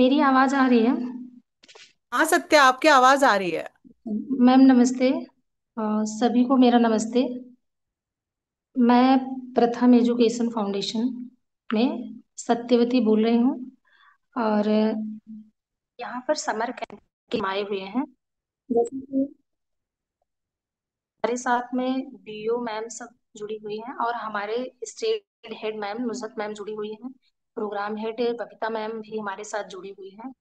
मेरी आवाज़ आ रही है। हाँ सत्या, आपकी आवाज आ रही है। मैम नमस्ते। सभी को मेरा नमस्ते। मैं प्रथम एजुकेशन फाउंडेशन में सत्यवती बोल रही हूँ। और यहाँ पर समर कैंप के आए हुए हैं। जैसे कि हमारे साथ में बीओ मैम सब जुड़ी हुई हैं और हमारे state head ma'am Nusrat ma'am जुड़ी हुई हैं। प्रोग्राम हेड बबीता मैम भी हमारे साथ जुड़ी हुई हैं।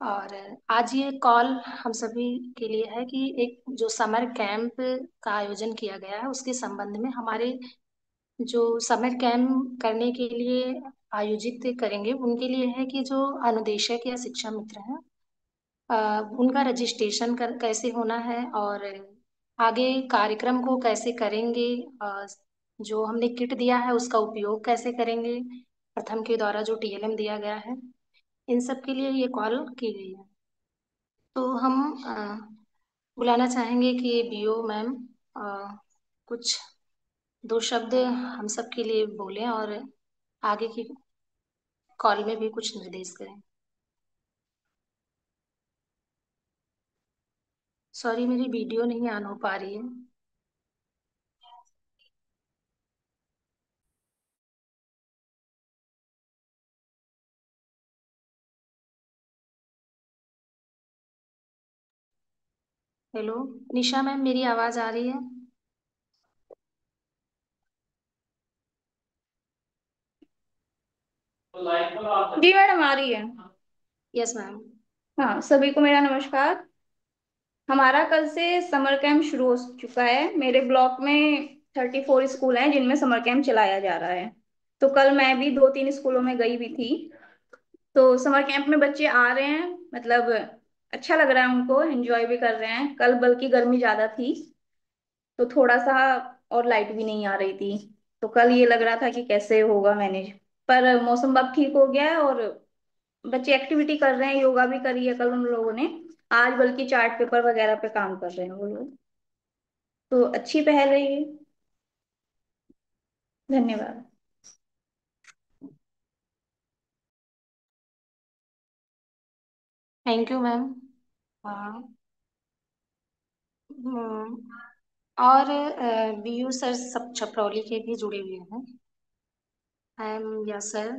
और आज ये कॉल हम सभी के लिए है कि एक जो समर कैंप का आयोजन किया गया है उसके संबंध में हमारे जो समर कैंप करने के लिए आयोजित करेंगे उनके लिए है कि जो अनुदेशक या शिक्षा मित्र हैं, उनका रजिस्ट्रेशन कैसे होना है और आगे कार्यक्रम को कैसे करेंगे। जो हमने किट दिया है उसका उपयोग कैसे करेंगे, प्रथम के द्वारा जो टीएलएम दिया गया है, इन सब के लिए ये कॉल की गई है। तो हम बुलाना चाहेंगे कि बीओ मैम कुछ दो शब्द हम सब के लिए बोलें और आगे की कॉल में भी कुछ निर्देश करें। सॉरी, मेरी वीडियो नहीं ऑन हो पा रही है। हेलो निशा मैम, मेरी आवाज़ आ रही है? जी मैडम आ रही है। Yes ma'am. हाँ, सभी को मेरा नमस्कार। हमारा कल से समर कैंप शुरू हो चुका है। मेरे ब्लॉक में 34 स्कूल हैं जिनमें समर कैंप चलाया जा रहा है। तो कल मैं भी 2-3 स्कूलों में गई भी थी। तो समर कैंप में बच्चे आ रहे हैं, मतलब अच्छा लग रहा है उनको, एंजॉय भी कर रहे हैं। कल बल्कि गर्मी ज्यादा थी तो थोड़ा सा, और लाइट भी नहीं आ रही थी। तो कल ये लग रहा था कि कैसे होगा मैनेज। पर मौसम अब ठीक हो गया है और बच्चे एक्टिविटी कर रहे हैं। योगा भी करी है कल उन लोगों ने। आज बल्कि चार्ट पेपर वगैरह पे काम कर रहे हैं वो लोग। तो अच्छी पहल है ये। धन्यवाद। Thank you ma'am. हाँ। हम्म, और बीयू सर सब छपरौली के भी जुड़े हुए हैं। यस सर,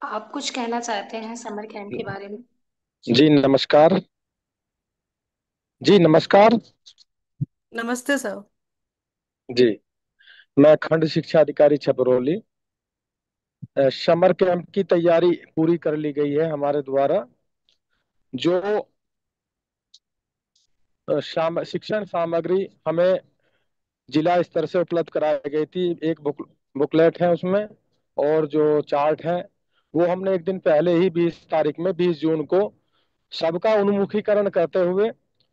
आप कुछ कहना चाहते हैं समर कैंप के बारे में? जी नमस्कार। जी नमस्कार। नमस्ते सर। जी, मैं खंड शिक्षा अधिकारी छपरौली। समर कैंप की तैयारी पूरी कर ली गई है हमारे द्वारा। जो शिक्षण सामग्री हमें जिला स्तर से उपलब्ध कराई गई थी, एक बुकलेट है उसमें, और जो चार्ट है वो हमने एक दिन पहले ही 20 तारीख में 20 जून को सबका उन्मुखीकरण करते हुए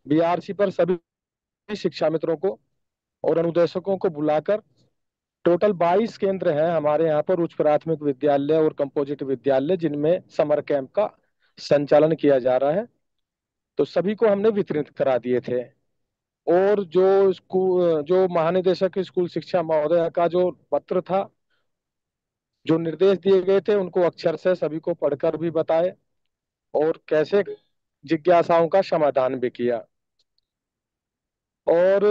बीआरसी पर सभी शिक्षा मित्रों को और अनुदेशकों को बुलाकर टोटल 22 केंद्र हैं हमारे यहाँ पर, उच्च प्राथमिक विद्यालय और कंपोजिट विद्यालय, जिनमें समर कैंप का संचालन किया जा रहा है। तो सभी को हमने वितरित करा दिए थे। और जो स्कूल, जो महानिदेशक स्कूल शिक्षा महोदय का जो पत्र था, जो निर्देश दिए गए थे, उनको अक्षर से सभी को पढ़कर भी बताए और कैसे जिज्ञासाओं का समाधान भी किया। और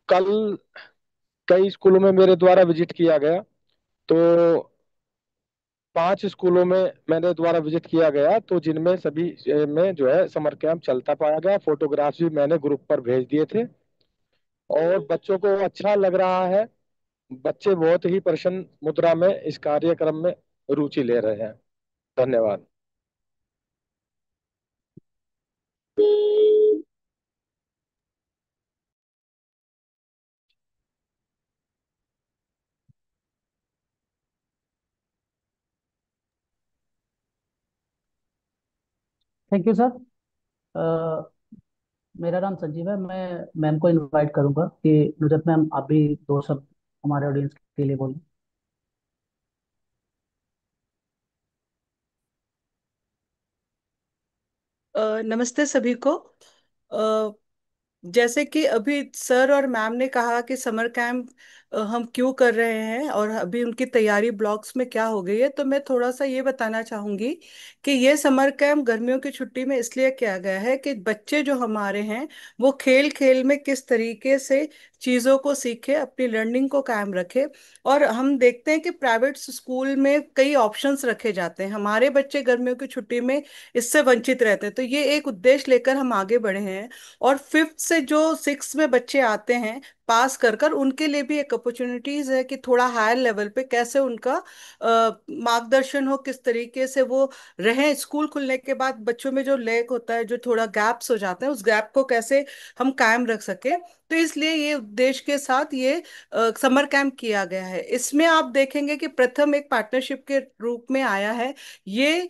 कल कई स्कूलों में मेरे द्वारा विजिट किया गया। तो 5 स्कूलों में मेरे द्वारा विजिट किया गया, तो जिनमें सभी में जो है समर कैंप चलता पाया गया। फोटोग्राफ्स भी मैंने ग्रुप पर भेज दिए थे और बच्चों को अच्छा लग रहा है। बच्चे बहुत ही प्रसन्न मुद्रा में इस कार्यक्रम में रुचि ले रहे हैं। धन्यवाद। Thank you sir. मेरा नाम संजीव है। मैं मैम को इनवाइट करूंगा कि नुजत मैम आप भी दो शब्द हमारे ऑडियंस के लिए बोलें। नमस्ते सभी को। अ, जैसे कि अभी सर और मैम ने कहा कि समर कैंप हम क्यों कर रहे हैं और अभी उनकी तैयारी ब्लॉक्स में क्या हो गई है, तो मैं थोड़ा सा ये बताना चाहूंगी कि ये समर कैंप गर्मियों की छुट्टी में इसलिए किया गया है कि बच्चे जो हमारे हैं वो खेल खेल में किस तरीके से चीज़ों को सीखे, अपनी लर्निंग को कायम रखे। और हम देखते हैं कि प्राइवेट स्कूल में कई ऑप्शंस रखे जाते हैं, हमारे बच्चे गर्मियों की छुट्टी में इससे वंचित रहते हैं। तो ये एक उद्देश्य लेकर हम आगे बढ़े हैं। और फिफ्थ से जो सिक्स में बच्चे आते हैं पास कर कर, उनके लिए भी एक अपॉर्चुनिटीज है कि थोड़ा हायर लेवल पे कैसे उनका मार्गदर्शन हो, किस तरीके से वो रहें। स्कूल खुलने के बाद बच्चों में जो लैक होता है, जो थोड़ा गैप्स हो जाते हैं, उस गैप को कैसे हम कायम रख सके। तो इसलिए ये उद्देश्य के साथ ये समर कैंप किया गया है। इसमें आप देखेंगे कि प्रथम एक पार्टनरशिप के रूप में आया है। ये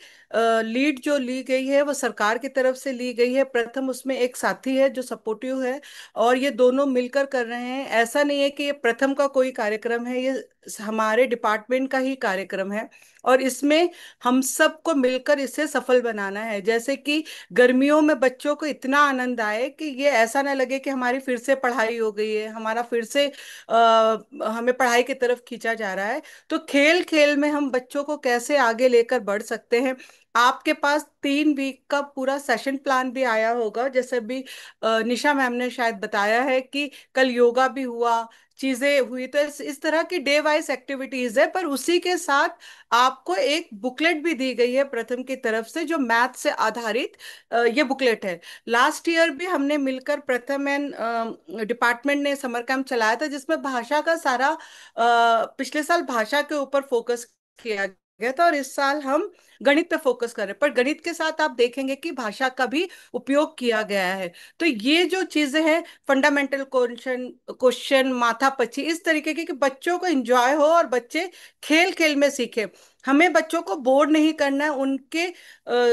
लीड जो ली गई है वो सरकार की तरफ से ली गई है। प्रथम उसमें एक साथी है जो सपोर्टिव है, और ये दोनों मिलकर कर रहे हैं। ऐसा नहीं है कि ये प्रथम का कोई कार्यक्रम है, ये हमारे डिपार्टमेंट का ही कार्यक्रम है। और इसमें हम सबको मिलकर इसे सफल बनाना है। जैसे कि गर्मियों में बच्चों को इतना आनंद आए कि ये ऐसा ना लगे कि हमारी फिर से पढ़ाई हो गई है, हमारा फिर से हमें पढ़ाई की तरफ खींचा जा रहा है। तो खेल खेल में हम बच्चों को कैसे आगे लेकर बढ़ सकते हैं। आपके पास 3 वीक का पूरा सेशन प्लान भी आया होगा, जैसे भी निशा मैम ने शायद बताया है कि कल योगा भी हुआ, चीजें हुई। तो इस तरह की डे वाइज एक्टिविटीज है, पर उसी के साथ आपको एक बुकलेट भी दी गई है प्रथम की तरफ से, जो मैथ से आधारित ये बुकलेट है। लास्ट ईयर भी हमने मिलकर प्रथम एंड डिपार्टमेंट ने समर कैंप चलाया था, जिसमें भाषा का सारा पिछले साल भाषा के ऊपर फोकस किया गया था, और इस साल हम गणित पे फोकस कर रहे हैं। पर गणित के साथ आप देखेंगे कि भाषा का भी उपयोग किया गया है। तो ये जो चीजें हैं, फंडामेंटल क्वेश्चन क्वेश्चन माथापच्ची, इस तरीके की कि बच्चों को एंजॉय हो और बच्चे खेल खेल में सीखे। हमें बच्चों को बोर नहीं करना है, उनके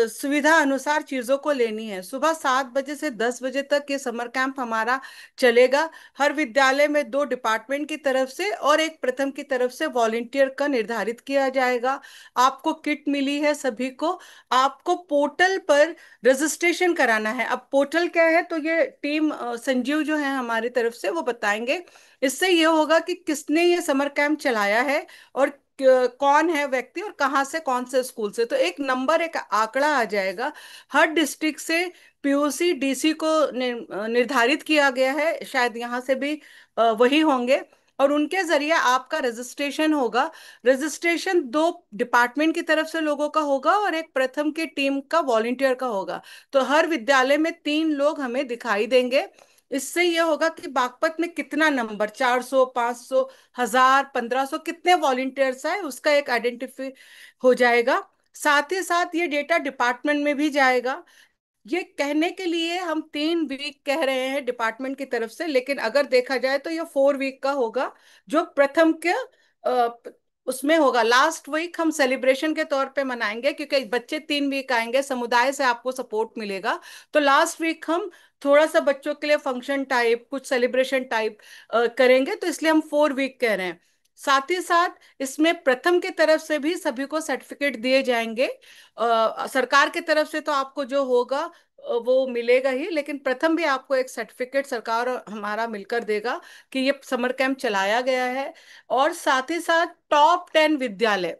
सुविधा अनुसार चीजों को लेनी है। सुबह 7 बजे से 10 बजे तक ये समर कैंप हमारा चलेगा। हर विद्यालय में 2 डिपार्टमेंट की तरफ से और एक प्रथम की तरफ से वॉलेंटियर का निर्धारित किया जाएगा। आपको किट मिली है सभी को। आपको पोर्टल पर रजिस्ट्रेशन कराना है। अब पोर्टल क्या है, तो ये टीम संजीव जो है हमारी तरफ से वो बताएंगे। इससे ये होगा कि किसने ये समर कैंप चलाया है, और कौन है व्यक्ति, और कहाँ से, कौन से स्कूल से। तो एक नंबर, एक आंकड़ा आ जाएगा। हर डिस्ट्रिक्ट से पीओसी डीसी को निर्धारित किया गया है, शायद यहाँ से भी वही होंगे, और उनके जरिए आपका रजिस्ट्रेशन होगा। रजिस्ट्रेशन 2 डिपार्टमेंट की तरफ से लोगों का होगा और एक प्रथम की टीम का वॉलेंटियर का होगा। तो हर विद्यालय में 3 लोग हमें दिखाई देंगे। इससे ये होगा कि बागपत में कितना नंबर, 400, 500, 1000, 1500, कितने वॉलेंटियर्स है, उसका एक आइडेंटिफाई हो जाएगा। साथ ही साथ ये डेटा डिपार्टमेंट में भी जाएगा। ये कहने के लिए हम 3 वीक कह रहे हैं डिपार्टमेंट की तरफ से, लेकिन अगर देखा जाए तो ये 4 वीक का होगा, जो प्रथम के उसमें होगा। लास्ट वीक हम सेलिब्रेशन के तौर पे मनाएंगे, क्योंकि बच्चे 3 वीक आएंगे, समुदाय से आपको सपोर्ट मिलेगा। तो लास्ट वीक हम थोड़ा सा बच्चों के लिए फंक्शन टाइप, कुछ सेलिब्रेशन टाइप करेंगे, तो इसलिए हम 4 वीक कह रहे हैं। साथ ही साथ इसमें प्रथम की तरफ से भी सभी को सर्टिफिकेट दिए जाएंगे। सरकार की तरफ से तो आपको जो होगा वो मिलेगा ही, लेकिन प्रथम भी आपको एक सर्टिफिकेट सरकार और हमारा मिलकर देगा कि ये समर कैंप चलाया गया है। और साथ ही साथ टॉप 10 विद्यालय,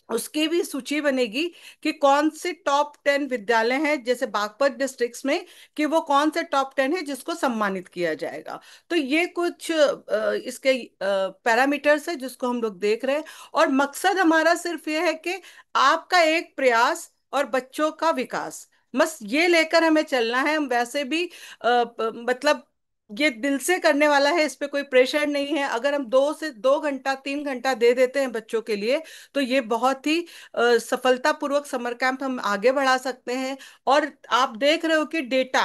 उसकी भी सूची बनेगी कि कौन से टॉप 10 विद्यालय हैं, जैसे बागपत डिस्ट्रिक्ट्स में, कि वो कौन से टॉप 10 है जिसको सम्मानित किया जाएगा। तो ये कुछ इसके पैरामीटर्स है जिसको हम लोग देख रहे हैं। और मकसद हमारा सिर्फ ये है कि आपका एक प्रयास और बच्चों का विकास, बस ये लेकर हमें चलना है। हम वैसे भी मतलब ये दिल से करने वाला है, इस पे कोई प्रेशर नहीं है। अगर हम 2 से 2 घंटा 3 घंटा दे देते हैं बच्चों के लिए, तो ये बहुत ही सफलतापूर्वक समर कैंप हम आगे बढ़ा सकते हैं। और आप देख रहे हो कि डेटा,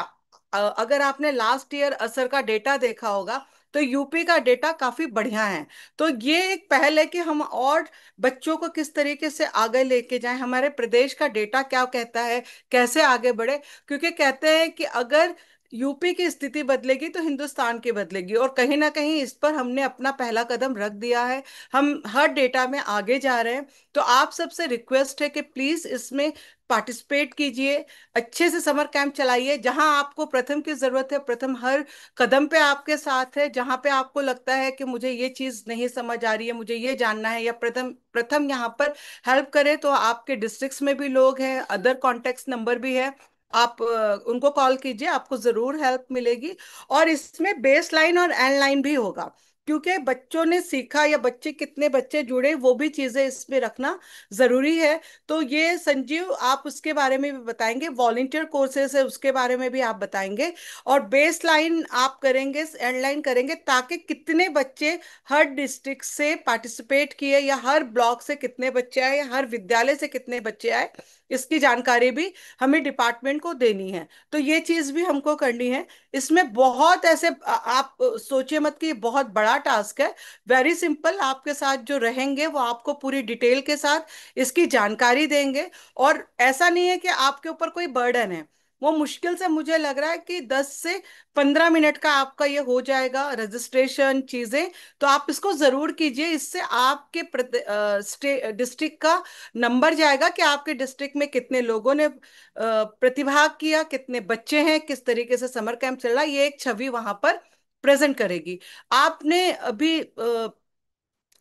अगर आपने लास्ट ईयर असर का डेटा देखा होगा, तो यूपी का डेटा काफी बढ़िया है। तो ये एक पहल है कि हम और बच्चों को किस तरीके से आगे लेके जाएं, हमारे प्रदेश का डेटा क्या कहता है, कैसे आगे बढ़े। क्योंकि कहते हैं कि अगर यूपी की स्थिति बदलेगी तो हिंदुस्तान की बदलेगी, और कहीं ना कहीं इस पर हमने अपना पहला कदम रख दिया है। हम हर डेटा में आगे जा रहे हैं। तो आप सबसे रिक्वेस्ट है कि प्लीज इसमें पार्टिसिपेट कीजिए, अच्छे से समर कैंप चलाइए। जहां आपको प्रथम की जरूरत है, प्रथम हर कदम पे आपके साथ है। जहां पे आपको लगता है कि मुझे ये चीज नहीं समझ आ रही है, मुझे ये जानना है, या प्रथम प्रथम यहाँ पर हेल्प करे, तो आपके डिस्ट्रिक्ट्स में भी लोग हैं, अदर कॉन्टेक्ट नंबर भी है, आप उनको कॉल कीजिए, आपको जरूर हेल्प मिलेगी। और इसमें बेस लाइन और एंड लाइन भी होगा, क्योंकि बच्चों ने सीखा या बच्चे कितने बच्चे जुड़े वो भी चीजें इसमें रखना जरूरी है। तो ये संजीव आप उसके बारे में भी बताएंगे, वॉलेंटियर कोर्सेज है उसके बारे में भी आप बताएंगे, और बेस लाइन आप करेंगे, एंड लाइन करेंगे, ताकि कितने बच्चे हर डिस्ट्रिक्ट से पार्टिसिपेट किए, या हर ब्लॉक से कितने बच्चे आए, या हर विद्यालय से कितने बच्चे आए, इसकी जानकारी भी हमें डिपार्टमेंट को देनी है। तो ये चीज भी हमको करनी है। इसमें बहुत ऐसे आप सोचिए मत कि ये बहुत बड़ा टास्क है। वेरी सिंपल, आपके साथ जो रहेंगे वो आपको पूरी डिटेल के साथ इसकी जानकारी देंगे। और ऐसा नहीं है कि आपके ऊपर कोई बर्डन है, वो मुश्किल से मुझे लग रहा है कि 10 से 15 मिनट का आपका ये हो जाएगा रजिस्ट्रेशन चीजें। तो आप इसको जरूर कीजिए, इससे आपके डिस्ट्रिक्ट का नंबर जाएगा कि आपके डिस्ट्रिक्ट में कितने लोगों ने प्रतिभाग किया, कितने बच्चे हैं, किस तरीके से समर कैंप चल रहा है, ये एक छवि वहां पर प्रेजेंट करेगी। आपने अभी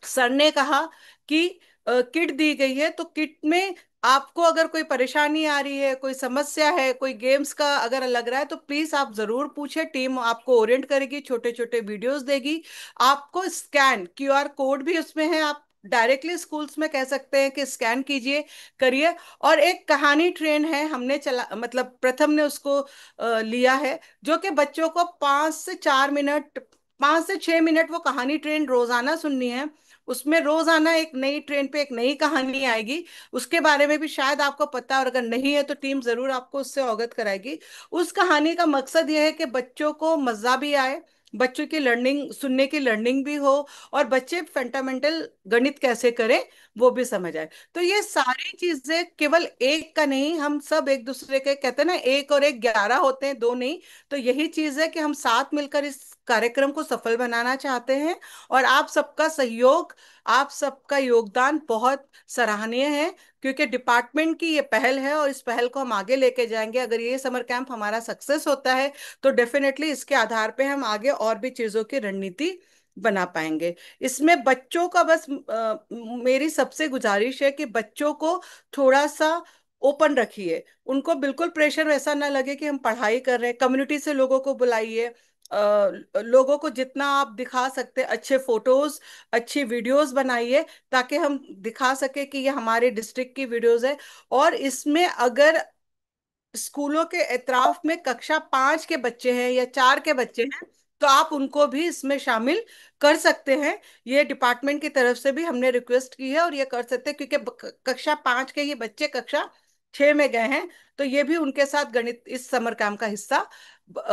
सर ने कहा कि किट दी गई है, तो किट में आपको अगर कोई परेशानी आ रही है, कोई समस्या है, कोई गेम्स का अगर लग रहा है, तो प्लीज आप जरूर पूछे, टीम आपको ओरिएंट करेगी, छोटे छोटे वीडियोस देगी। आपको स्कैन क्यूआर कोड भी उसमें है, आप डायरेक्टली स्कूल्स में कह सकते हैं कि स्कैन कीजिए, करिए। और एक कहानी ट्रेन है, हमने चला, मतलब प्रथम ने उसको लिया है, जो कि बच्चों को 5 से 4 मिनट, 5 से 6 मिनट वो कहानी ट्रेन रोजाना सुननी है। उसमें रोजाना एक नई ट्रेन पे एक नई कहानी आएगी, उसके बारे में भी शायद आपको पता है, और अगर नहीं है तो टीम जरूर आपको उससे अवगत कराएगी। उस कहानी का मकसद यह है कि बच्चों को मजा भी आए, बच्चों की लर्निंग, सुनने की लर्निंग भी हो, और बच्चे फंडामेंटल गणित कैसे करें वो भी समझ आए। तो ये सारी चीजें केवल एक का नहीं, हम सब एक दूसरे के, कहते हैं ना, एक और एक 11 होते हैं, दो नहीं। तो यही चीज है कि हम साथ मिलकर इस कार्यक्रम को सफल बनाना चाहते हैं। और आप सबका सहयोग, आप सबका योगदान बहुत सराहनीय है, क्योंकि डिपार्टमेंट की ये पहल है, और इस पहल को हम आगे लेके जाएंगे। अगर ये समर कैंप हमारा सक्सेस होता है तो डेफिनेटली इसके आधार पे हम आगे और भी चीजों की रणनीति बना पाएंगे। इसमें बच्चों का बस मेरी सबसे गुजारिश है कि बच्चों को थोड़ा सा ओपन रखिए, उनको बिल्कुल प्रेशर वैसा ना लगे कि हम पढ़ाई कर रहे हैं। कम्युनिटी से लोगों को बुलाइए, लोगों को जितना आप दिखा सकते हैं अच्छे फोटोज, अच्छी वीडियोस बनाइए, ताकि हम दिखा सके कि ये हमारे डिस्ट्रिक्ट की वीडियोस है। और इसमें अगर स्कूलों के एतराफ में कक्षा 5 के बच्चे हैं या 4 के बच्चे हैं, तो आप उनको भी इसमें शामिल कर सकते हैं। ये डिपार्टमेंट की तरफ से भी हमने रिक्वेस्ट की है, और ये कर सकते हैं, क्योंकि कक्षा 5 के ये बच्चे कक्षा 6 में गए हैं, तो ये भी उनके साथ गणित इस समर कैंप का हिस्सा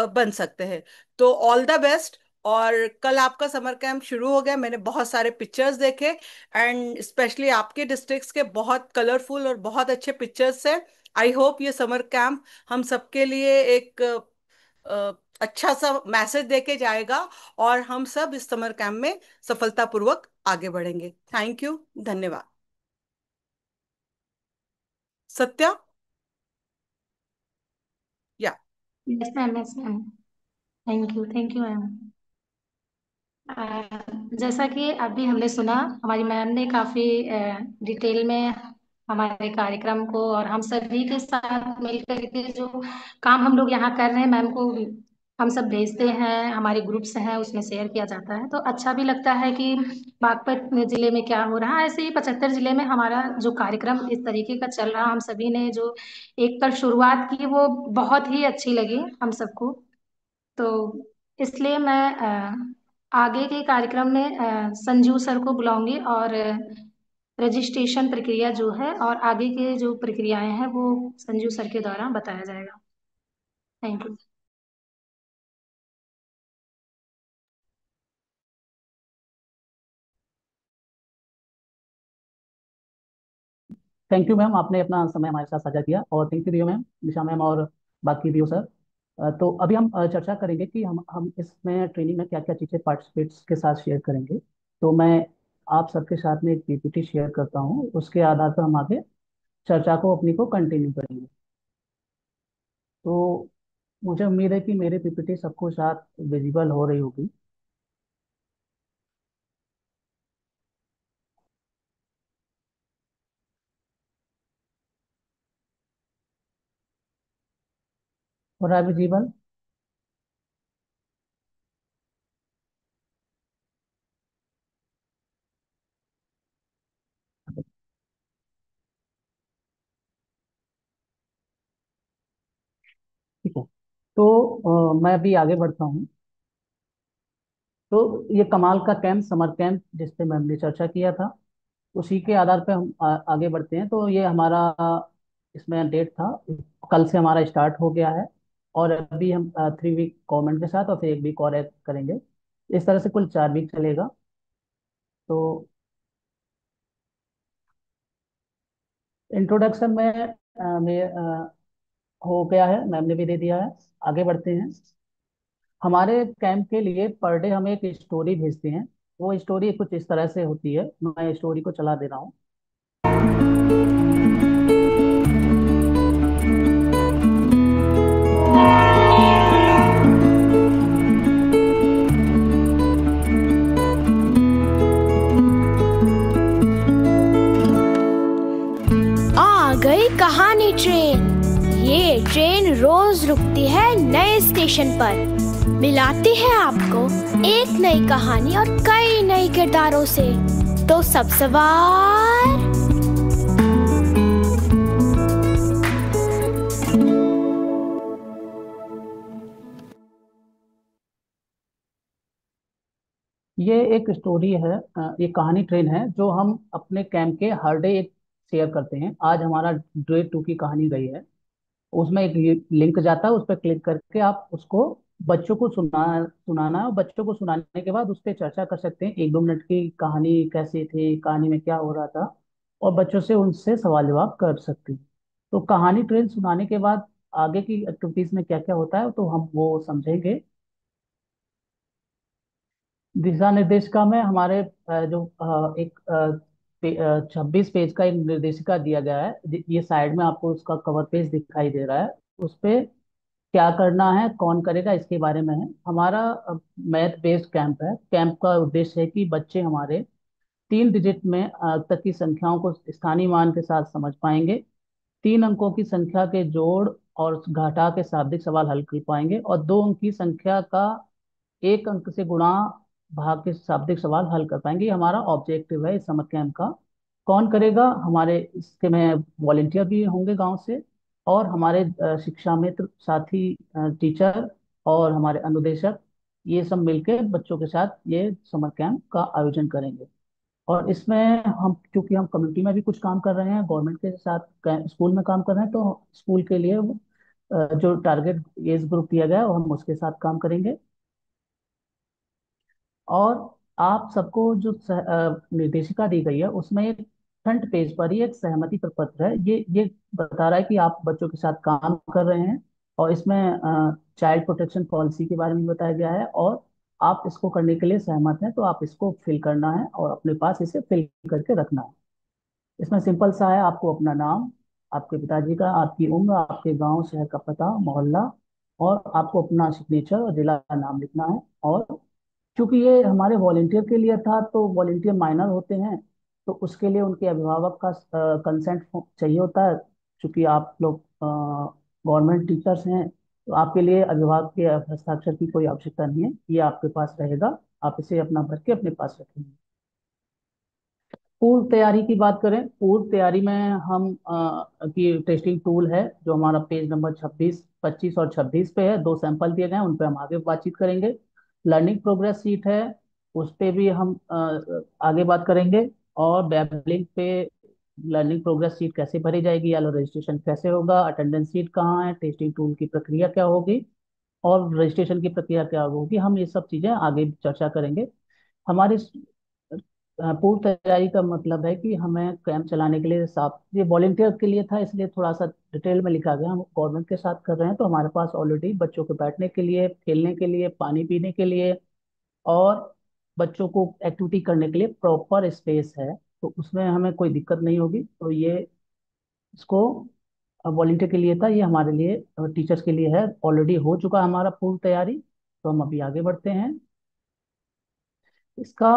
बन सकते हैं। तो ऑल द बेस्ट। और कल आपका समर कैंप शुरू हो गया, मैंने बहुत सारे पिक्चर्स देखे, एंड स्पेशली आपके डिस्ट्रिक्ट्स के बहुत कलरफुल और बहुत अच्छे पिक्चर्स हैं। आई होप ये समर कैंप हम सबके लिए एक अच्छा सा मैसेज देके जाएगा, और हम सब इस समर कैंप में सफलतापूर्वक आगे बढ़ेंगे। थैंक यू, धन्यवाद। Satya. Yeah. Yes ma'am, yes ma'am. Thank you ma'am. अ, जैसा कि अभी हमने सुना, हमारी मैम ने काफी डिटेल में हमारे कार्यक्रम को और हम सभी के साथ मिलकर के जो काम हम लोग यहाँ कर रहे हैं, मैम को हम सब भेजते हैं, हमारे ग्रुप्स हैं उसमें शेयर किया जाता है, तो अच्छा भी लगता है कि बागपत जिले में क्या हो रहा है। ऐसे ही 75 जिले में हमारा जो कार्यक्रम इस तरीके का चल रहा, हम सभी ने जो एक कल शुरुआत की वो बहुत ही अच्छी लगी हम सबको। तो इसलिए मैं आगे के कार्यक्रम में संजू सर को बुलाऊंगी, और रजिस्ट्रेशन प्रक्रिया जो है और आगे के जो प्रक्रियाएं हैं वो संजू सर के द्वारा बताया जाएगा। Thank you. Thank you ma'am, आपने अपना समय हमारे साथ साझा किया, और thank you Rio ma'am, Nisha ma'am और बाकी रियो सर। तो अभी हम चर्चा करेंगे कि हम इसमें ट्रेनिंग में क्या क्या चीज़ें पार्टिसिपेट्स के साथ शेयर करेंगे। तो मैं आप सबके साथ में एक पीपीटी शेयर करता हूँ, उसके आधार पर हम आगे चर्चा को अपनी को कंटिन्यू करेंगे। तो मुझे उम्मीद है कि मेरी पीपीटी सबको साथ विजिबल हो रही होगी। हो रहा है विजिबल? ठीक है। तो मैं अभी आगे बढ़ता हूँ। तो ये कमाल का कैंप, समर कैंप, जिस पे हमने चर्चा किया था, उसी के आधार पे हम आगे बढ़ते हैं। तो ये हमारा इसमें डेट था, कल से हमारा स्टार्ट हो गया है। और अभी हम 3 वीक गवर्नमेंट के साथ और फिर 1 वीक और ऐड करेंगे। इस तरह से कुल 4 वीक चलेगा। तो इंट्रोडक्शन हो गया है, मैम ने भी दे दिया है। आगे बढ़ते हैं। हमारे कैंप के लिए पर डे हम एक स्टोरी भेजते हैं। वो स्टोरी कुछ इस तरह से होती है, मैं स्टोरी को चला दे रहा हूँ। आ गई कहानी ट्रेन। ये ट्रेन रोज रुकती है नए स्टेशन पर, मिलाती है आपको एक नई कहानी और कई नए किरदारों से। तो सब सवार ये एक स्टोरी है, ये कहानी ट्रेन है जो हम अपने कैंप के हर डे एक शेयर करते हैं। आज हमारा डे 2 की कहानी गई है। उसमें एक लिंक जाता है, उस पर क्लिक करके आप उसको बच्चों को सुनाना है, और बच्चों को सुनाने के बाद उस पर चर्चा कर सकते हैं। 1-2 मिनट की कहानी कैसी थी, कहानी में क्या हो रहा था, और बच्चों से उनसे सवाल जवाब कर सकते हैं। तो कहानी ट्रेन सुनाने के बाद आगे की एक्टिविटीज में क्या क्या होता है तो हम वो समझेंगे। दिशा निर्देशिका में हमारे जो एक 26 पेज का एक निर्देशिका दिया गया है। ये साइड में आपको उसका कवर पेज दिखाई दे रहा है। उस पे क्या करना है, कौन करेगा, इसके बारे में है। हमारा मैथ बेस्ड कैंप है। कैंप का उद्देश्य है कि बच्चे हमारे 3 डिजिट में तक की संख्याओं को स्थानीय मान के साथ समझ पाएंगे, 3 अंकों की संख्या के जोड़ और घटा के शाब्दिक सवाल हल कर पाएंगे, और 2 अंक की संख्या का 1 अंक से गुणा भाग के शाब्दिक सवाल हल कर पाएंगे। ये हमारा ऑब्जेक्टिव है इस समर कैंप का। कौन करेगा? हमारे इसके में वॉलेंटियर भी होंगे गांव से, और हमारे शिक्षा मित्र साथी, टीचर और हमारे अनुदेशक, ये सब मिलकर बच्चों के साथ ये समर कैंप का आयोजन करेंगे। और इसमें हम, क्योंकि हम कम्युनिटी में भी कुछ काम कर रहे हैं, गवर्नमेंट के साथ स्कूल में काम कर रहे हैं, तो स्कूल के लिए जो टारगेट एज ग्रुप दिया गया है वो हम उसके साथ काम करेंगे। और आप सबको जो निर्देशिका दी गई है उसमें एक फ्रंट पेज पर ही एक सहमति प्रपत्र है। ये बता रहा है कि आप बच्चों के साथ काम कर रहे हैं, और इसमें चाइल्ड प्रोटेक्शन पॉलिसी के बारे में बताया गया है, और आप इसको करने के लिए सहमत हैं, तो आप इसको फिल करना है और अपने पास इसे फिल करके रखना है। इसमें सिंपल सा है, आपको अपना नाम, आपके पिताजी का, आपकी उम्र, आपके गांव शहर का पता, मोहल्ला, और आपको अपना सिग्नेचर और जिला का नाम लिखना है। और क्योंकि ये हमारे वॉलेंटियर के लिए था, तो वॉलेंटियर माइनर होते हैं, तो उसके लिए उनके अभिभावक का कंसेंट चाहिए होता है। क्योंकि आप लोग गवर्नमेंट टीचर्स हैं, तो आपके लिए अभिभावक के हस्ताक्षर की कोई आवश्यकता नहीं है, ये आपके पास रहेगा। आप इसे अपना भर के अपने पास रखेंगे। पूर्व तैयारी की बात करें, पूर्व तैयारी में हम की टेस्टिंग टूल है जो हमारा पेज नंबर 25 और 26 पे है। 2 सैंपल दिए गए हैं, उन पे हम आगे बातचीत करेंगे। लर्निंग प्रोग्रेस सीट है, उस पे भी हम आगे बात करेंगे। और वेब लिंक पे लर्निंग प्रोग्रेस सीट कैसे भरी जाएगी, या रजिस्ट्रेशन कैसे होगा, अटेंडेंस सीट कहाँ है, टेस्टिंग टूल की प्रक्रिया क्या होगी, और रजिस्ट्रेशन की प्रक्रिया क्या होगी, हम ये सब चीज़ें आगे चर्चा करेंगे। हमारी पूर्व तैयारी का मतलब है कि हमें कैंप चलाने के लिए साफ, ये वॉलेंटियर के लिए था इसलिए थोड़ा सा डिटेल में लिखा गया। हम गवर्नमेंट के साथ कर रहे हैं तो हमारे पास ऑलरेडी बच्चों के बैठने के लिए, खेलने के लिए, पानी पीने के लिए और बच्चों को एक्टिविटी करने के लिए प्रॉपर स्पेस है। तो उसमें हमें कोई दिक्कत नहीं होगी। तो ये इसको वॉलेंटियर के लिए था, ये हमारे लिए टीचर्स के लिए है। ऑलरेडी हो चुका है हमारा पूर्व तैयारी। तो हम अभी आगे बढ़ते हैं। इसका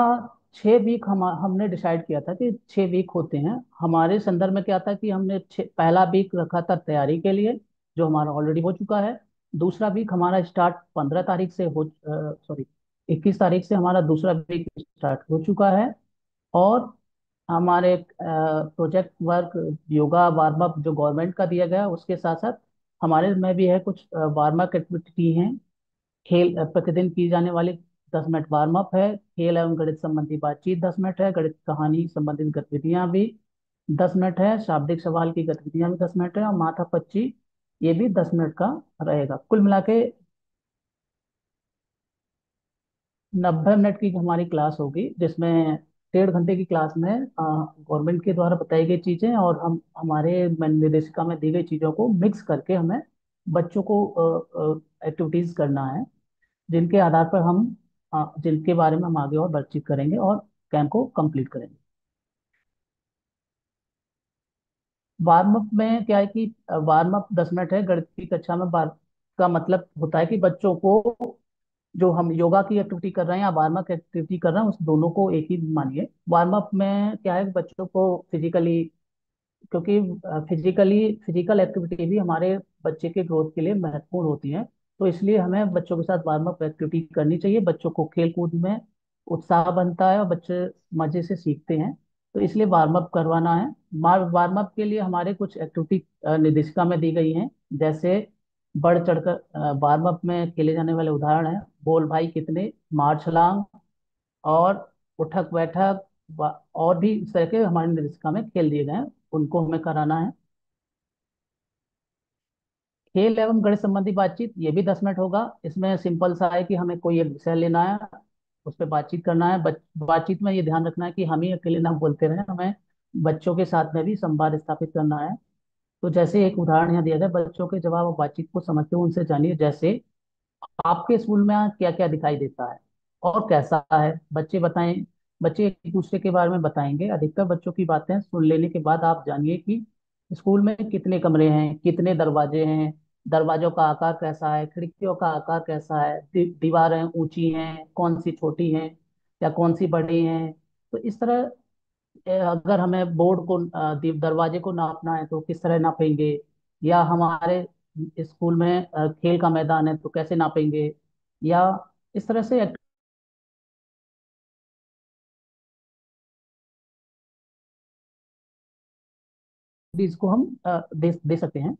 6 वीक हमने डिसाइड किया था कि 6 वीक होते हैं। हमारे संदर्भ में क्या था कि हमने पहला वीक रखा था तैयारी के लिए, जो हमारा ऑलरेडी हो चुका है। दूसरा वीक हमारा स्टार्ट 15 तारीख से हो, सॉरी 21 तारीख से हमारा दूसरा वीक स्टार्ट हो चुका है। और हमारे project work, yoga warm up जो गवर्नमेंट का दिया गया है, उसके साथ साथ हमारे में भी है कुछ वार्म अप एक्टिविटी हैं। खेल प्रतिदिन की जाने वाली 10 मिनट वार्म अप है। खेल एवं गणित संबंधी बातचीत 10 मिनट है। गणित कहानी संबंधित गतिविधियां भी 10 मिनट है। शाब्दिक सवाल की गतिविधियां भी 10 मिनट है। और माथा पच्ची ये भी 10 मिनट का रहेगा। कुल मिला के 90 मिनट की हमारी क्लास होगी, जिसमें 1.5 घंटे की क्लास में गवर्नमेंट के द्वारा बताई गई चीजें और हम हमारे निर्देशिका में दी गई चीजों को मिक्स करके हमें बच्चों को एक्टिविटीज करना है, जिनके आधार पर हम जिनके बारे में हम आगे और बातचीत करेंगे और कैंप को कंप्लीट करेंगे। वार्म अप में क्या है कि वार्म अप 10 मिनट है। गणित की कक्षा में वार्म का मतलब होता है कि बच्चों को, जो हम योगा की एक्टिविटी कर रहे हैं या वार्म अप एक्टिविटी कर रहे हैं, उस दोनों को एक ही मानिए। वार्म अप में क्या है कि बच्चों को फिजिकली, क्योंकि फिजिकल एक्टिविटी भी हमारे बच्चे के ग्रोथ के लिए महत्वपूर्ण होती है। तो इसलिए हमें बच्चों के साथ वार्म अप एक्टिविटी करनी चाहिए। बच्चों को खेल कूद में उत्साह बनता है और बच्चे मजे से सीखते हैं। तो इसलिए वार्म अप करवाना है। वार्म अप के लिए हमारे कुछ एक्टिविटी निर्देशिका में दी गई हैं। जैसे बढ़ चढ़कर वार्म अप में खेले जाने वाले उदाहरण हैं बोल भाई कितने, मार छलांग और उठक बैठक, और भी इस तरह के हमारे निर्देशिका में खेल दिए गए हैं, उनको हमें कराना है। खेल एवं गणित संबंधी बातचीत ये भी 10 मिनट होगा। इसमें सिंपल सा है कि हमें कोई एक विषय लेना है, उस पर बातचीत करना है। बातचीत में ये ध्यान रखना है कि हम ही अकेले ना बोलते रहें, हमें बच्चों के साथ में भी संवाद स्थापित करना है। तो जैसे एक उदाहरण यहाँ दिया जाए, बच्चों के जवाब और बातचीत को समझते हुए उनसे जानिए। जैसे आपके स्कूल में क्या क्या दिखाई देता है और कैसा है, बच्चे बताएं। बच्चे एक दूसरे के बारे में बताएंगे। अधिकतर बच्चों की बातें सुन लेने के बाद आप जानिए कि स्कूल में कितने कमरे हैं, कितने दरवाजे हैं, दरवाजों का आकार कैसा है, खिड़कियों का आकार कैसा है, दीवारें ऊंची हैं, कौन सी छोटी हैं या कौन सी बड़ी हैं। तो इस तरह अगर हमें बोर्ड को दरवाजे को नापना है तो किस तरह नापेंगे, या हमारे स्कूल में खेल का मैदान है तो कैसे नापेंगे, या इस तरह से एक्टिविटीज को हम दे दे सकते हैं।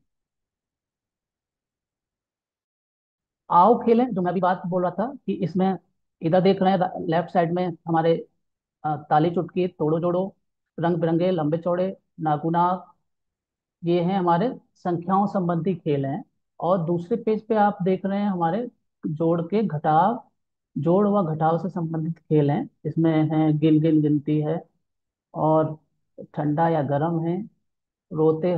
आओ खेलें, जो मैं अभी बात बोल रहा था कि इसमें इधर देख रहे हैं लेफ्ट साइड में हमारे ताली चुटकी, तोड़ो जोड़ो, रंग बिरंगे लंबे चौड़े, नागुना, ये हैं हमारे संख्याओं संबंधी खेल हैं। और दूसरे पेज पे आप देख रहे हैं हमारे जोड़ के घटाव, जोड़ व घटाव से संबंधित खेल हैं। इसमें है गिन गिन गिनती है, और ठंडा या गर्म है, रोते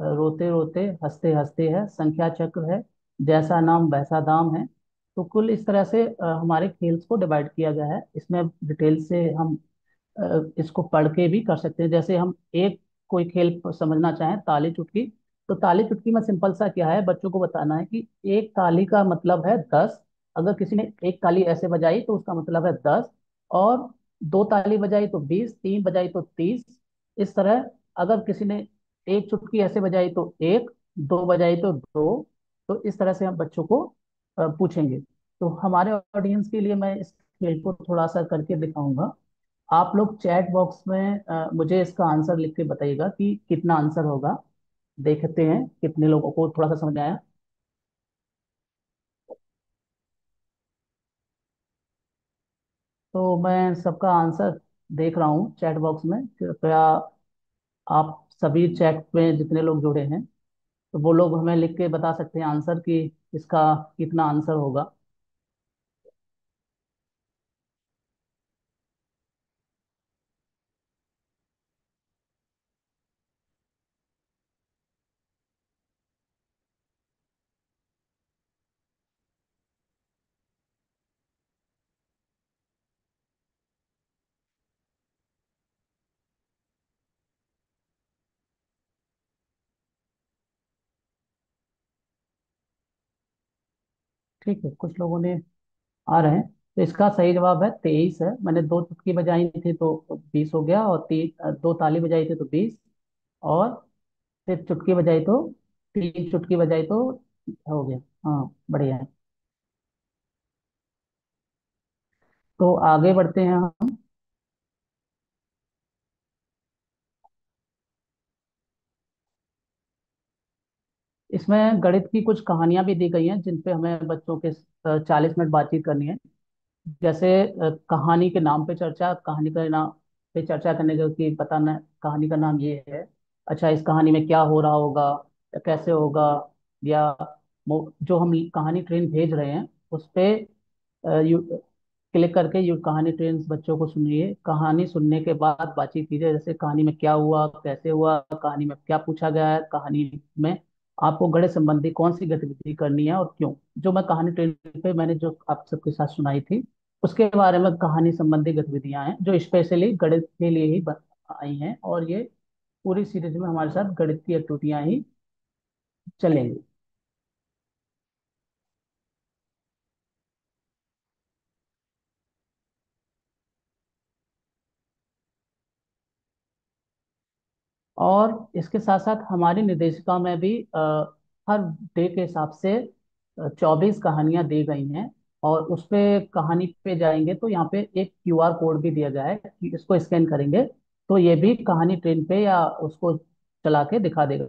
रोते हंसते हंसते है, संख्या चक्र है, जैसा नाम वैसा दाम है। तो कुल इस तरह से हमारे खेल्स को डिवाइड किया गया है। इसमें डिटेल से हम इसको पढ़ के भी कर सकते हैं। जैसे हम एक कोई खेल समझना चाहें, ताली चुटकी, तो ताली चुटकी में सिंपल सा क्या है, बच्चों को बताना है कि एक ताली का मतलब है 10। अगर किसी ने एक ताली ऐसे बजाई तो उसका मतलब है 10। और दो ताली बजाई तो 20, तीन बजाई तो 30। इस तरह अगर किसी ने एक चुटकी ऐसे बजाई तो एक, दो बजाई तो दो। तो इस तरह से हम बच्चों को पूछेंगे। तो हमारे ऑडियंस के लिए मैं इस खेल को थोड़ा सा करके दिखाऊंगा। आप लोग चैट बॉक्स में मुझे इसका आंसर लिख के बताइएगा कि कितना आंसर होगा। देखते हैं कितने लोगों को थोड़ा सा समझ आया। तो मैं सबका आंसर देख रहा हूँ चैट बॉक्स में। कृपया आप सभी चैट में जितने लोग जुड़े हैं, तो वो लोग हमें लिख के बता सकते हैं आंसर कि इसका कितना आंसर होगा। ठीक है, कुछ लोगों ने आ रहे हैं। तो इसका सही जवाब है 23 है। मैंने दो चुटकी बजाई थी तो 20 हो गया, और दो ताली बजाई थी तो 20, और फिर चुटकी बजाई तो 3 चुटकी बजाई तो हो गया। हाँ, बढ़िया है। तो आगे बढ़ते हैं हम। इसमें गणित की कुछ कहानियां भी दी गई हैं जिन पे हमें बच्चों के 40 मिनट बातचीत करनी है। जैसे कहानी के नाम पे चर्चा, कहानी का नाम पे चर्चा करने का कि बताना कहानी का नाम ये है, अच्छा इस कहानी में क्या हो रहा होगा या कैसे होगा, या जो हम कहानी ट्रेन भेज रहे हैं उस पे क्लिक करके यू कहानी ट्रेंड्स बच्चों को सुनिए। कहानी सुनने के बाद बातचीत कीजिए, जैसे कहानी में क्या हुआ, कैसे हुआ, कहानी में क्या पूछा गया है, कहानी में आपको गणित संबंधी कौन सी गतिविधि करनी है और क्यों। जो मैं कहानी ट्रेंड पे मैंने जो आप सबके साथ सुनाई थी उसके बारे में कहानी संबंधी गतिविधियां हैं जो स्पेशली गणित के लिए ही आई हैं, और ये पूरी सीरीज में हमारे साथ गणित की एक्टिविटियां ही चलेंगी। और इसके साथ साथ हमारी निर्देशिका में भी हर डे के हिसाब से 24 कहानियां दी गई हैं, और उस पे कहानी पे जाएंगे तो यहाँ पे एक क्यूआर कोड भी दिया गया है कि इसको स्कैन करेंगे तो ये भी कहानी ट्रेन पे या उसको चला के दिखा देगा।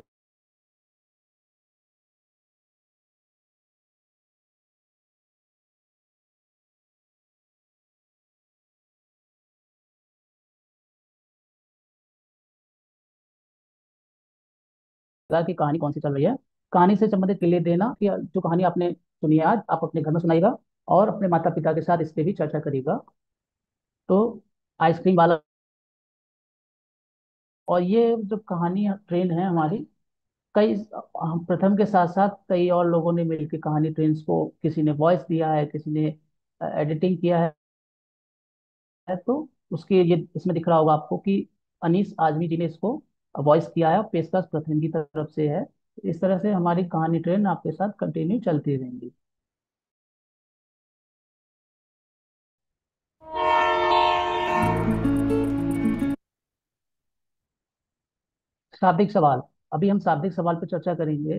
कि कहानी कौन सी चल रही है। कहानी से संबंधित क्लिप देना कि जो कहानी आपने सुनी है आज आप अपने घर में सुनाइएगा, और अपने माता पिता के साथ इस पे भी चर्चा करिएगा। तो आइसक्रीम वाला, और ये जो कहानी ट्रेन है हमारी, कई हम प्रथम के साथ साथ कई और लोगों ने मिलकर कहानी ट्रेन्स को, किसी ने वॉइस दिया है, किसी ने एडिटिंग किया है। तो उसके ये इसमें दिख रहा होगा आपको कि अनीस आजमी जी ने इसको वॉइस किया है, और पेशकश प्रथम की तरफ से है। इस तरह से हमारी कहानी ट्रेन आपके साथ कंटिन्यू चलती रहेंगी। शाब्दिक सवाल। अभी हम शाब्दिक सवाल पर चर्चा करेंगे।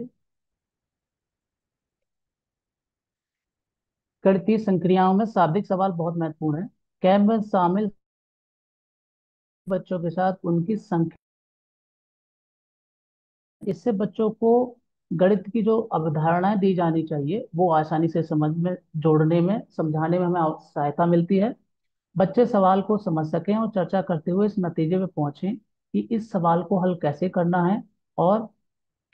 गणितीय संक्रियाओं में शाब्दिक सवाल बहुत महत्वपूर्ण है। कैम्प में शामिल बच्चों के साथ उनकी संख्या, इससे बच्चों को गणित की जो अवधारणाएं दी जानी चाहिए वो आसानी से समझ में, जोड़ने में, समझाने में हमें सहायता मिलती है। बच्चे सवाल को समझ सकें और चर्चा करते हुए इस नतीजे पे पहुंचे कि इस सवाल को हल कैसे करना है, और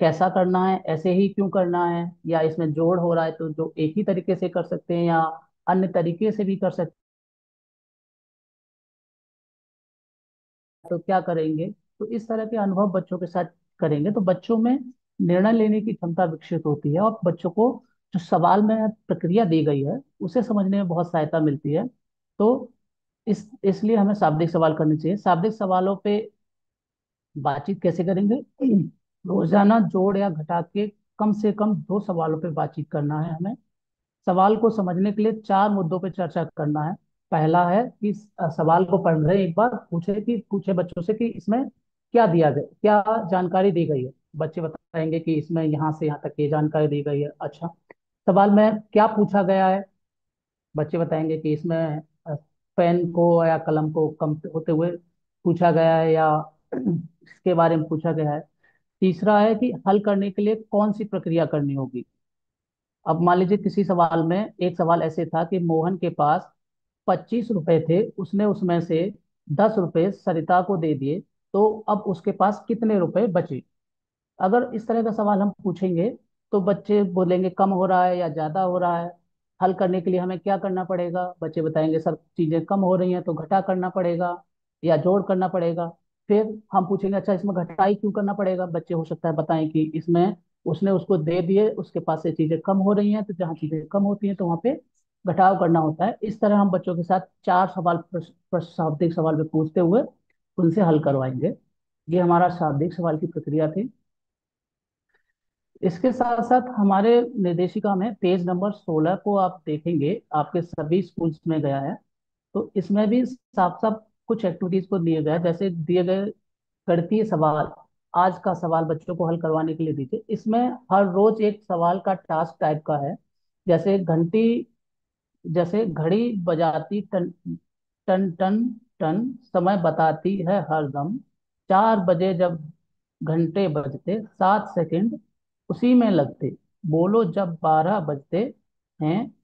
कैसा करना है, ऐसे ही क्यों करना है, या इसमें जोड़ हो रहा है तो जो एक ही तरीके से कर सकते हैं या अन्य तरीके से भी कर सकते हैं तो क्या करेंगे। तो इस तरह के अनुभव बच्चों के साथ करेंगे तो बच्चों में निर्णय लेने की क्षमता विकसित होती है, और बच्चों को जो सवाल में प्रक्रिया दी गई है उसे समझने में बहुत सहायता मिलती है। तो इसलिए हमें शाब्दिक सवाल करने चाहिए। शाब्दिक सवालों पे बातचीत कैसे करेंगे? रोजाना जोड़ या घटा के कम से कम 2 सवालों पे बातचीत करना है हमें। सवाल को समझने के लिए 4 मुद्दों पे चर्चा करना है। पहला है कि सवाल को पढ़ रहे एक बार पूछे बच्चों से कि इसमें क्या दिया गया, क्या जानकारी दी गई है। बच्चे बताएंगे कि इसमें यहाँ से यहाँ तक ये जानकारी दी गई है। अच्छा, सवाल में क्या पूछा गया है? बच्चे बताएंगे कि इसमें पेन को या कलम को कम होते हुए पूछा गया है, या इसके बारे में पूछा गया है। तीसरा है कि हल करने के लिए कौन सी प्रक्रिया करनी होगी। अब मान लीजिए किसी सवाल में, एक सवाल ऐसे था कि मोहन के पास 25 रुपए थे, उसने उसमें से 10 रुपए सरिता को दे दिए, तो अब उसके पास कितने रुपए बचे। अगर इस तरह का सवाल हम पूछेंगे तो बच्चे बोलेंगे कम हो रहा है या ज्यादा हो रहा है। हल करने के लिए हमें क्या करना पड़ेगा? बच्चे बताएंगे सर चीजें कम हो रही हैं तो घटा करना पड़ेगा या जोड़ करना पड़ेगा। फिर हम पूछेंगे अच्छा इसमें घटाई क्यों करना पड़ेगा? बच्चे हो सकता है बताएं कि इसमें उसने उसको दे दिए, उसके पास से चीजें कम हो रही हैं, तो जहाँ चीजें कम होती हैं तो वहां पे घटाव करना होता है। इस तरह हम बच्चों के साथ 4 सवाल शाब्दिक सवाल पे पूछते हुए उनसे हल करवाएंगे। ये हमारा शाब्दिक सवाल की प्रक्रिया थी। इसके साथ साथ हमारे निर्देशिका में पेज नंबर 16 को आप देखेंगे, आपके सभी स्कूल्स में गया है। तो इसमें भी साफ साफ कुछ एक्टिविटीज को दिए गए हैं। जैसे दिए गए गणितीय सवाल, आज का सवाल बच्चों को हल करवाने के लिए दीजिए। इसमें हर रोज एक सवाल का टास्क टाइप का है। जैसे घंटी, जैसे घड़ी बजाती टन टन टन टन, समय बताती है हरदम, 4 बजे जब घंटे बजते 7 सेकंड उसी में लगते, बोलो जब 12 बजते हैं,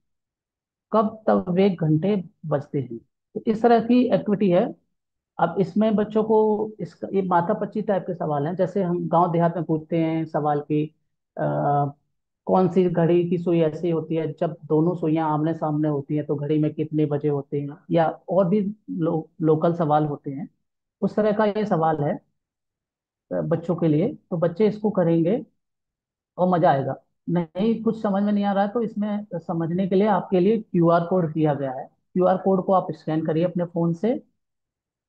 कब तब वे घंटे बजते हैं। तो इस तरह की एक्टिविटी है। अब इसमें बच्चों को ये माथा पच्ची टाइप के सवाल हैं। जैसे हम गांव देहात में पूछते हैं सवाल की, कौन सी घड़ी की सुई ऐसी होती है जब दोनों सुइयां आमने सामने होती हैं तो घड़ी में कितने बजे होते हैं, या और भी लोकल सवाल होते हैं। उस तरह का ये सवाल है बच्चों के लिए। तो बच्चे इसको करेंगे और मजा आएगा। नहीं कुछ समझ में नहीं आ रहा है तो इसमें समझने के लिए आपके लिए क्यूआर कोड दिया गया है। क्यूआर कोड को आप स्कैन करिए अपने फोन से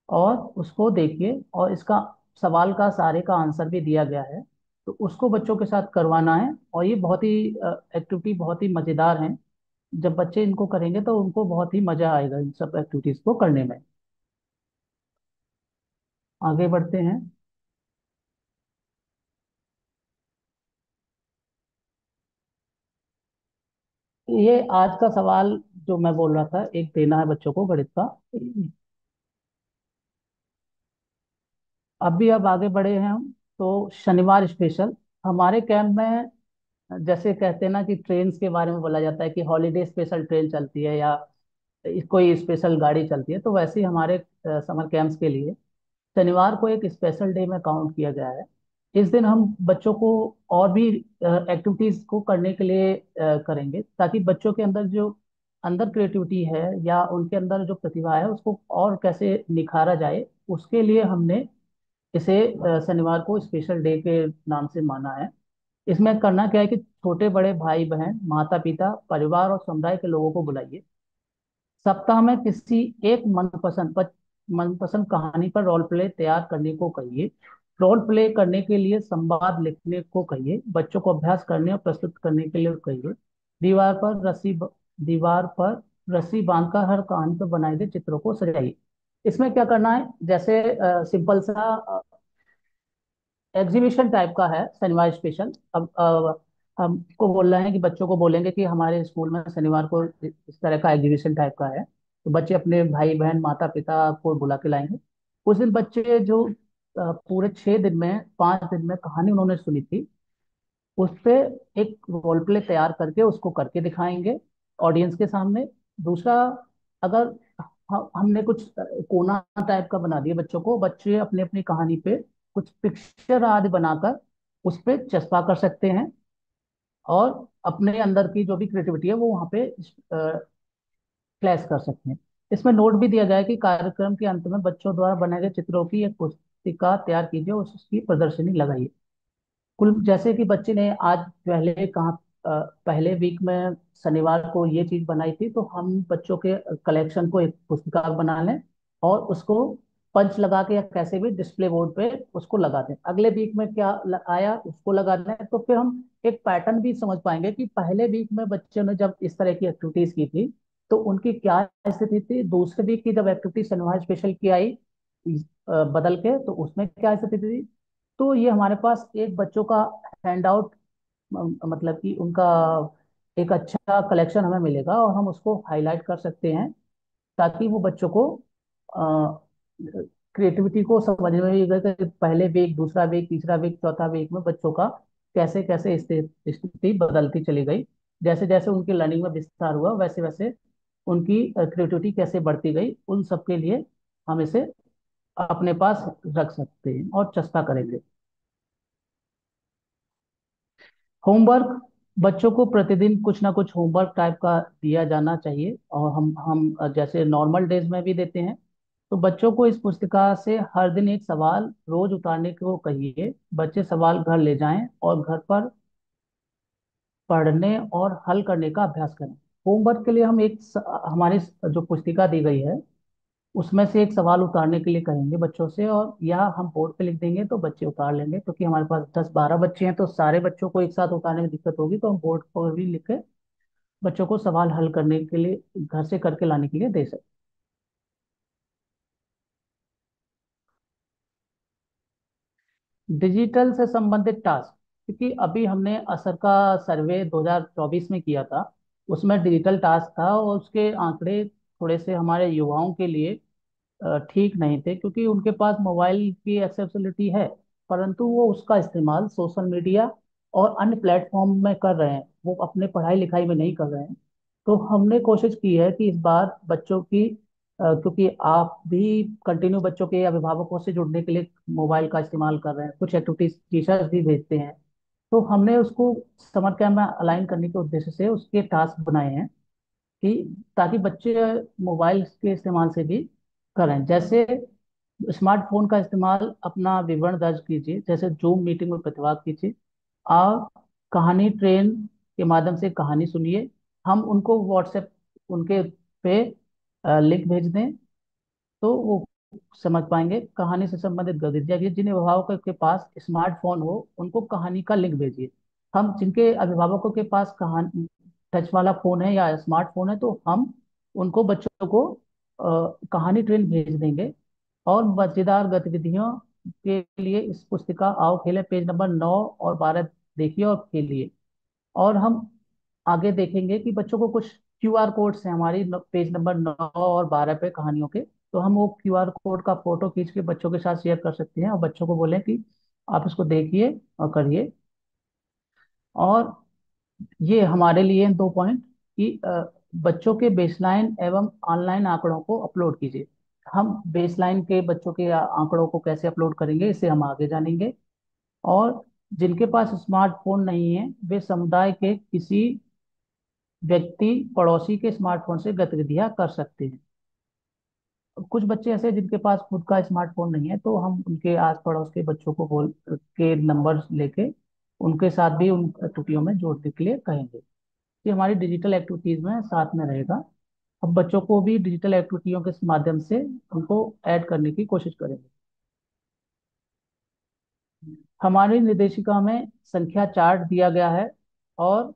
और उसको देखिए, और इसका सवाल का सारे का आंसर भी दिया गया है। तो उसको बच्चों के साथ करवाना है। और ये बहुत ही एक्टिविटी बहुत ही मजेदार है। जब बच्चे इनको करेंगे तो उनको बहुत ही मजा आएगा इन सब एक्टिविटीज को करने में। आगे बढ़ते हैं। ये आज का सवाल जो मैं बोल रहा था, एक देना है बच्चों को गणित का। अभी अब आगे बढ़े हैं हम। तो शनिवार स्पेशल हमारे कैंप में, जैसे कहते हैं ना कि ट्रेन के बारे में बोला जाता है कि हॉलीडे स्पेशल ट्रेन चलती है या कोई स्पेशल गाड़ी चलती है, तो वैसे ही हमारे समर कैंप्स के लिए शनिवार को एक स्पेशल डे में काउंट किया गया है। इस दिन हम बच्चों को और भी एक्टिविटीज को करने के लिए करेंगे, ताकि बच्चों के अंदर जो अंदर क्रिएटिविटी है या उनके अंदर जो प्रतिभा है उसको और कैसे निखारा जाए, उसके लिए हमने इसे शनिवार को स्पेशल डे के नाम से माना है। इसमें करना क्या है कि छोटे बड़े भाई बहन माता पिता परिवार और समुदाय के लोगों को बुलाइए। सप्ताह में किसी एक मनपसंद कहानी पर रोल प्ले तैयार करने को कहिए। रोल प्ले करने के लिए संवाद लिखने को कहिए। बच्चों को अभ्यास करने और प्रस्तुत करने के लिए कहिए। दीवार पर रस्सी दीवार पर रस्सी बांधकर हर कहानी पर बनाए गए चित्रों को सजाइए। इसमें क्या करना है, जैसे सिंपल सा एग्जीबिशन टाइप का है शनिवार स्पेशल। अब हमको बोल रहे हैं कि बच्चों को बोलेंगे कि हमारे स्कूल में शनिवार को इस तरह का एग्जीबिशन टाइप का है। तो बच्चे अपने भाई बहन माता पिता को बुला के लाएंगे। उस दिन बच्चे जो पूरे 6 दिन में 5 दिन में कहानी उन्होंने सुनी थी, उस पे एक रोल प्ले तैयार करके उसको करके दिखाएंगे ऑडियंस के सामने। दूसरा, अगर हमने कुछ कोना टाइप का बना दिया बच्चों को, बच्चे अपने अपनी कहानी पे कुछ पिक्चर आदि बनाकर उस पे चस्पा कर सकते हैं और अपने अंदर की जो भी क्रिएटिविटी है वो वहाँ पे फ्लैश कर सकते हैं। इसमें नोट भी दिया गया है कि कार्यक्रम के अंत में बच्चों द्वारा बनाए गए चित्रों की एक पुस्तिका तैयार कीजिए और उसकी प्रदर्शनी लगाइए। कुल जैसे कि बच्चे ने आज पहले कहाँ पहले वीक में शनिवार को ये चीज बनाई थी, तो हम बच्चों के कलेक्शन को एक पुस्तिका बना लें और उसको पंच लगा के या कैसे भी डिस्प्ले बोर्ड पे उसको लगा दें। अगले वीक में क्या आया उसको लगा दें, तो फिर हम एक पैटर्न भी समझ पाएंगे कि पहले वीक में बच्चों ने जब इस तरह की एक्टिविटीज की थी तो उनकी क्या स्थिति थी, दूसरे वीक की जब एक्टिविटी शनिवार स्पेशल की आई बदल के तो उसमें क्या स्थिति थी। तो ये हमारे पास एक बच्चों का हैंड आउट, मतलब कि उनका एक अच्छा कलेक्शन हमें मिलेगा और हम उसको हाईलाइट कर सकते हैं, ताकि वो बच्चों को क्रिएटिविटी को समझ में भी अगर कि पहले वीक दूसरा वीक तीसरा वीक चौथा वीक में बच्चों का कैसे कैसे स्थिति बदलती चली गई, जैसे जैसे उनकी लर्निंग में विस्तार हुआ वैसे वैसे उनकी क्रिएटिविटी कैसे बढ़ती गई, उन सब के लिए हम इसे अपने पास रख सकते हैं और चेष्टा करेंगे। होमवर्क, बच्चों को प्रतिदिन कुछ ना कुछ होमवर्क टाइप का दिया जाना चाहिए और हम जैसे नॉर्मल डेज में भी देते हैं। तो बच्चों को इस पुस्तिका से हर दिन एक सवाल रोज उतारने को कहिए। बच्चे सवाल घर ले जाएं और घर पर पढ़ने और हल करने का अभ्यास करें। होमवर्क के लिए हम हमारी जो पुस्तिका दी गई है उसमें से एक सवाल उतारने के लिए कहेंगे बच्चों से, और या हम बोर्ड पे लिख देंगे तो बच्चे उतार लेंगे, क्योंकि हमारे पास 10-12 बच्चे हैं तो सारे बच्चों को एक साथ उतारने में दिक्कत होगी, तो हम बोर्ड पर भी लिख के बच्चों को सवाल हल करने के लिए घर से करके लाने के लिए दे सकते। डिजिटल से संबंधित टास्क, क्योंकि अभी हमने असर का सर्वे 2024 में किया था, उसमें डिजिटल टास्क था और उसके आंकड़े थोड़े से हमारे युवाओं के लिए ठीक नहीं थे, क्योंकि उनके पास मोबाइल की एक्सेसिबिलिटी है, परंतु वो उसका इस्तेमाल सोशल मीडिया और अन्य प्लेटफॉर्म में कर रहे हैं, वो अपने पढ़ाई लिखाई में नहीं कर रहे हैं। तो हमने कोशिश की है कि इस बार बच्चों की क्योंकि आप भी कंटिन्यू बच्चों के अभिभावकों से जुड़ने के लिए मोबाइल का इस्तेमाल कर रहे हैं, कुछ एक्टिविटीज टीचर्स भी भेजते हैं, तो हमने उसको समर कैम्प में अलाइन करने के उद्देश्य से उसके टास्क बनाए हैं कि ताकि बच्चे मोबाइल के इस्तेमाल से भी करें। जैसे स्मार्टफोन का इस्तेमाल, अपना विवरण दर्ज कीजिए, जैसे जूम मीटिंग में प्रतिभाग कीजिए, आप कहानी ट्रेन के माध्यम से कहानी सुनिए, हम उनको व्हाट्सएप उनके पे लिंक भेज दें तो वो समझ पाएंगे। कहानी से संबंधित गतिविधियां कीजिए, जिन अभिभावकों के पास स्मार्टफोन हो उनको कहानी का लिंक भेजिए। हम जिनके अभिभावकों के पास कहानी टच वाला फोन है या स्मार्टफोन है, तो हम उनको बच्चों को कहानी ट्रेन भेज देंगे। और मजेदार गतिविधियों के लिए इस पुस्तिका आओ खेलें पेज नंबर 9 और 12 देखिए और खेलिए। और हम आगे देखेंगे कि बच्चों को कुछ क्यूआर कोड्स हैं हमारी पेज नंबर 9 और 12 पे कहानियों के, तो हम वो क्यूआर कोड का फोटो खींच के बच्चों के साथ शेयर कर सकते हैं और बच्चों को बोलें कि आप इसको देखिए और करिए। और ये हमारे लिए 2 पॉइंट कि बच्चों के बेसलाइन एवं ऑनलाइन आंकड़ों को अपलोड कीजिए। हम बेसलाइन के बच्चों के आंकड़ों को कैसे अपलोड करेंगे इसे हम आगे जानेंगे। और जिनके पास स्मार्टफोन नहीं है वे समुदाय के किसी व्यक्ति पड़ोसी के स्मार्टफोन से गतिविधियां कर सकते हैं। कुछ बच्चे ऐसे हैं जिनके पास खुद का स्मार्टफोन नहीं है, तो हम उनके आस पड़ोस के बच्चों को बोल के नंबर लेके उनके साथ भी उन एक्टिविटियों में जोड़ने के लिए कहेंगे। ये हमारी डिजिटल एक्टिविटीज में साथ में रहेगा। अब बच्चों को भी डिजिटल एक्टिविटियों के माध्यम से उनको ऐड करने की कोशिश करेंगे। हमारी निर्देशिका में संख्या चार्ट दिया गया है और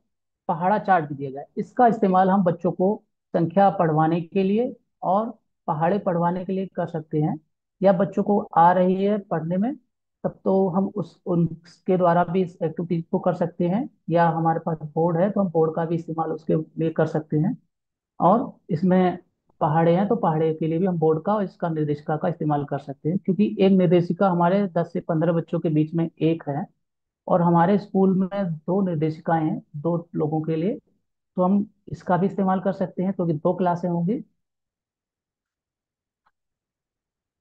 पहाड़ा चार्ट भी दिया गया है। इसका इस्तेमाल हम बच्चों को संख्या पढ़वाने के लिए और पहाड़े पढ़वाने के लिए कर सकते हैं, या बच्चों को आ रही है पढ़ने में तब तो हम उस उनके द्वारा भी इस एक्टिविटी को कर सकते हैं, या हमारे पास बोर्ड है तो हम बोर्ड का भी इस्तेमाल उसके लिए कर सकते हैं। और इसमें पहाड़े हैं तो पहाड़े के लिए भी हम बोर्ड का और इसका निर्देशिका का इस्तेमाल कर सकते हैं, क्योंकि एक निर्देशिका हमारे 10 से 15 बच्चों के बीच में एक है और हमारे स्कूल में 2 निर्देशिकाएं हैं 2 लोगों के लिए, तो हम इसका भी इस्तेमाल कर सकते हैं क्योंकि 2 क्लासें होंगी।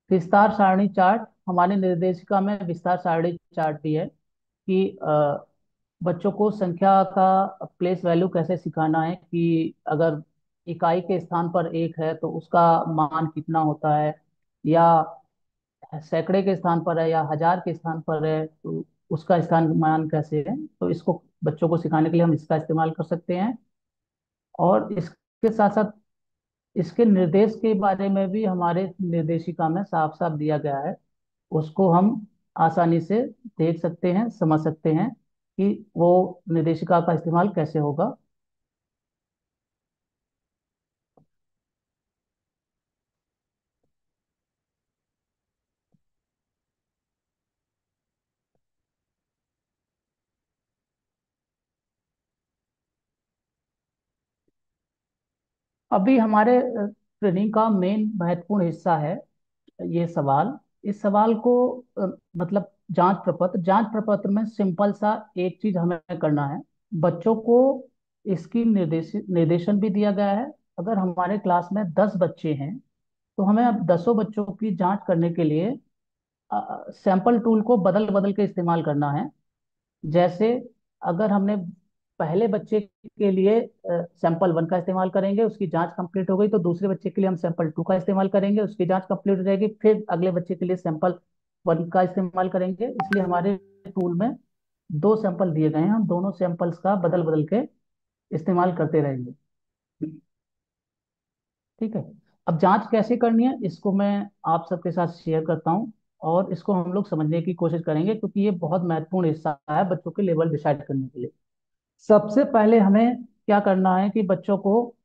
विस्तार सारणी चार्ट, हमारी निर्देशिका में विस्तार सारणी चार्ट भी है कि बच्चों को संख्या का प्लेस वैल्यू कैसे सिखाना है, कि अगर इकाई के स्थान पर 1 है तो उसका मान कितना होता है, या सैकड़े के स्थान पर है या हजार के स्थान पर है तो उसका स्थान मान कैसे है, तो इसको बच्चों को सिखाने के लिए हम इसका इस्तेमाल कर सकते हैं। और इसके साथ साथ इसके निर्देश के बारे में भी हमारे निर्देशिका में साफ साफ दिया गया है, उसको हम आसानी से देख सकते हैं, समझ सकते हैं कि वो निर्देशिका का इस्तेमाल कैसे होगा। अभी हमारे ट्रेनिंग का मेन महत्वपूर्ण हिस्सा है ये सवाल। इस सवाल को मतलब जांच प्रपत्र में सिंपल सा एक चीज हमें करना है, बच्चों को इसकी निर्देशन भी दिया गया है। अगर हमारे क्लास में 10 बच्चे हैं तो हमें अब 10 बच्चों की जांच करने के लिए सैंपल टूल को बदल बदल के इस्तेमाल करना है। जैसे अगर हमने पहले बच्चे के लिए सैंपल 1 का इस्तेमाल करेंगे, उसकी जांच कंप्लीट हो गई, तो दूसरे बच्चे के लिए हम सैंपल 2 का इस्तेमाल करेंगे, उसकी जांच कंप्लीट हो जाएगी, फिर अगले बच्चे के लिए सैंपल 1 का इस्तेमाल करेंगे। इसलिए हमारे टूल में 2 सैंपल दिए गए हैं, हम दोनों सैंपल्स का बदल बदल के इस्तेमाल करते रहेंगे। ठीक है। अब जांच कैसे करनी है इसको मैं आप सबके साथ शेयर करता हूँ, और इसको हम लोग समझने की कोशिश करेंगे, क्योंकि ये बहुत महत्वपूर्ण हिस्सा है बच्चों के लेवल डिसाइड करने के लिए। सबसे पहले हमें क्या करना है कि बच्चों को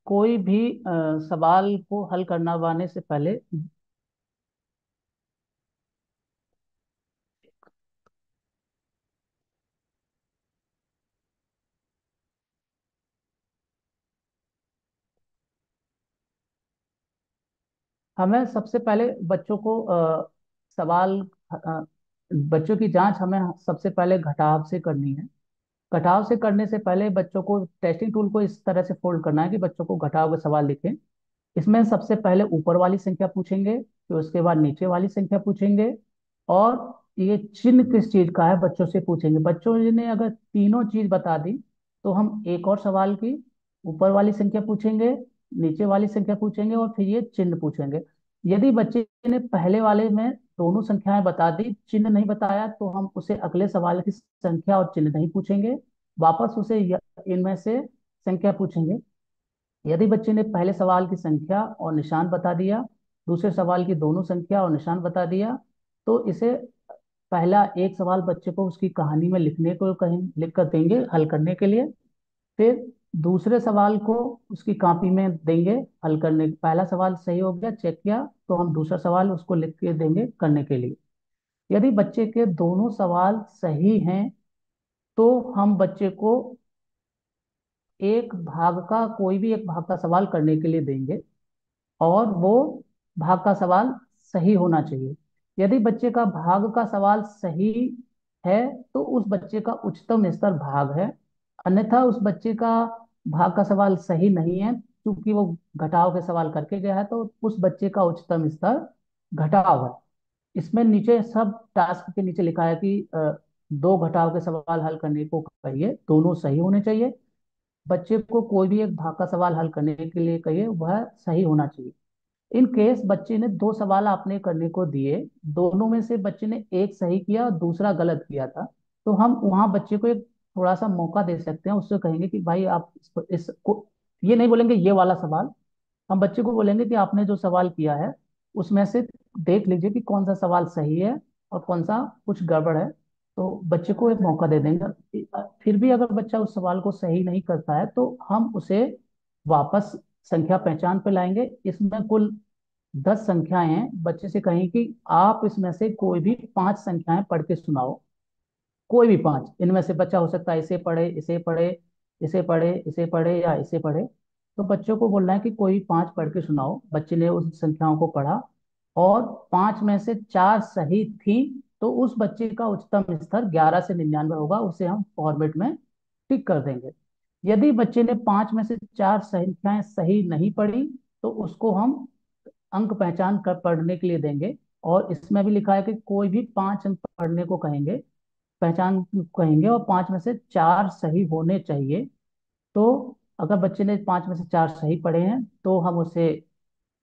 कोई भी सवाल को हल करवाने से पहले हमें सबसे पहले बच्चों को सवाल अ, बच्चों की जांच हमें सबसे पहले घटाव से करनी है। घटाव से करने से पहले बच्चों को टेस्टिंग टूल को इस तरह से फोल्ड करना है कि बच्चों को घटाव के सवाल लिखें। इसमें सबसे पहले ऊपर वाली संख्या पूछेंगे, फिर उसके बाद नीचे वाली संख्या पूछेंगे, और ये चिन्ह किस चीज का है बच्चों से पूछेंगे। बच्चों ने अगर तीनों चीज बता दी तो हम एक और सवाल की ऊपर वाली संख्या पूछेंगे, नीचे वाली संख्या पूछेंगे, और फिर ये चिन्ह पूछेंगे। यदि बच्चे ने पहले वाले में दोनों संख्याएं बता दी, चिन्ह नहीं बताया, तो हम उसे अगले सवाल की संख्या और चिन्ह नहीं पूछेंगे, वापस उसे इनमें से संख्या पूछेंगे। यदि बच्चे ने पहले सवाल की संख्या और निशान बता दिया, दूसरे सवाल की दोनों संख्या और निशान बता दिया, तो इसे पहला एक सवाल बच्चे को उसकी कहानी में लिखने को कहें, लिख कर देंगे हल करने के लिए। फिर दूसरे सवाल को उसकी कॉपी में देंगे हल करने। पहला सवाल सही हो गया, चेक किया, तो हम दूसरा सवाल उसको लिख के देंगे करने के लिए। यदि बच्चे के दोनों सवाल सही हैं तो हम बच्चे को एक भाग का कोई भी एक भाग का सवाल करने के लिए देंगे, और वो भाग का सवाल सही होना चाहिए। यदि बच्चे का भाग का सवाल सही है तो उस बच्चे का उच्चतम स्तर भाग है, अन्यथा उस बच्चे का भाग का सवाल सही नहीं है, क्योंकि वो घटाव के सवाल करके गया है, तो उस बच्चे का उच्चतम स्तर घटाव है। इसमें नीचे सब टास्क के नीचे लिखा है कि दो घटाव के सवाल हल करने को कहिए, दोनों सही होने चाहिए। बच्चे को कोई भी एक भाग का सवाल हल करने के लिए कहिए, वह सही होना चाहिए। इन केस बच्चे ने दो सवाल आपने करने को दिए, दोनों में से बच्चे ने एक सही किया और दूसरा गलत किया था, तो हम वहां बच्चे को एक थोड़ा सा मौका दे सकते हैं। उससे कहेंगे कि भाई आप इसको, ये नहीं बोलेंगे ये वाला सवाल, हम बच्चे को बोलेंगे कि आपने जो सवाल किया है उसमें से देख लीजिए कि कौन सा सवाल सही है और कौन सा कुछ गड़बड़ है। तो बच्चे को एक मौका दे देंगे। फिर भी अगर बच्चा उस सवाल को सही नहीं करता है तो हम उसे वापस संख्या पहचान पे लाएंगे। इसमें कुल 10 संख्याएं हैं। बच्चे से कहें कि आप इसमें से कोई भी 5 संख्याएं पढ़ के सुनाओ, कोई भी 5। इनमें से बच्चा हो सकता है इसे पढ़े, इसे पढ़े, इसे पढ़े, इसे पढ़े, या इसे पढ़े। तो बच्चों को बोलना है कि कोई 5 पढ़ के सुनाओ। बच्चे ने उस संख्याओं को पढ़ा और 5 में से 4 सही थी, तो उस बच्चे का उच्चतम स्तर 11 से 99 होगा, उसे हम फॉर्मेट में टिक कर देंगे। यदि बच्चे ने 5 में से 4 संख्याएं सही नहीं पढ़ी तो उसको हम अंक पहचान कर पढ़ने के लिए देंगे, और इसमें भी लिखा है कि कोई भी 5 अंक पढ़ने को कहेंगे, पहचान कहेंगे, और 5 में से 4 सही होने चाहिए। तो अगर बच्चे ने 5 में से 4 सही पढ़े हैं तो हम उसे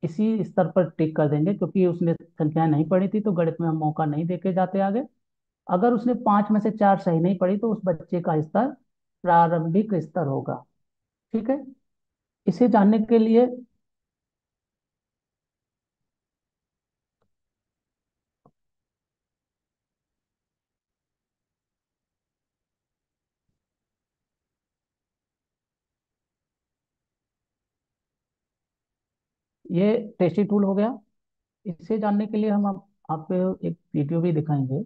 इसी स्तर पर टिक कर देंगे, क्योंकि उसने संख्याएं नहीं पढ़ी थी तो गणित में हम मौका नहीं देके जाते आगे। अगर उसने 5 में से 4 सही नहीं पढ़ी तो उस बच्चे का स्तर प्रारंभिक स्तर होगा। ठीक है। इसे जानने के लिए ये टेस्टी टूल हो गया। इसे जानने के लिए हम आपको एक वीडियो भी दिखाएंगे।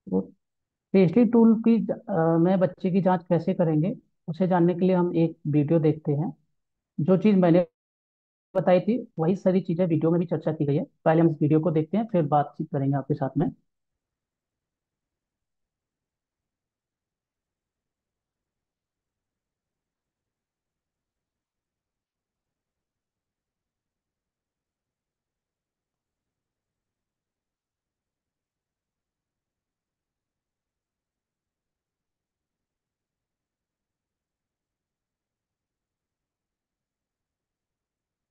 वो टेस्टी टूल की में बच्चे की जांच कैसे करेंगे उसे जानने के लिए हम एक वीडियो देखते हैं। जो चीज़ मैंने बताई थी वही सारी चीजें वीडियो में भी चर्चा की गई है। पहले हम इस वीडियो को देखते हैं, फिर बातचीत करेंगे आपके साथ में।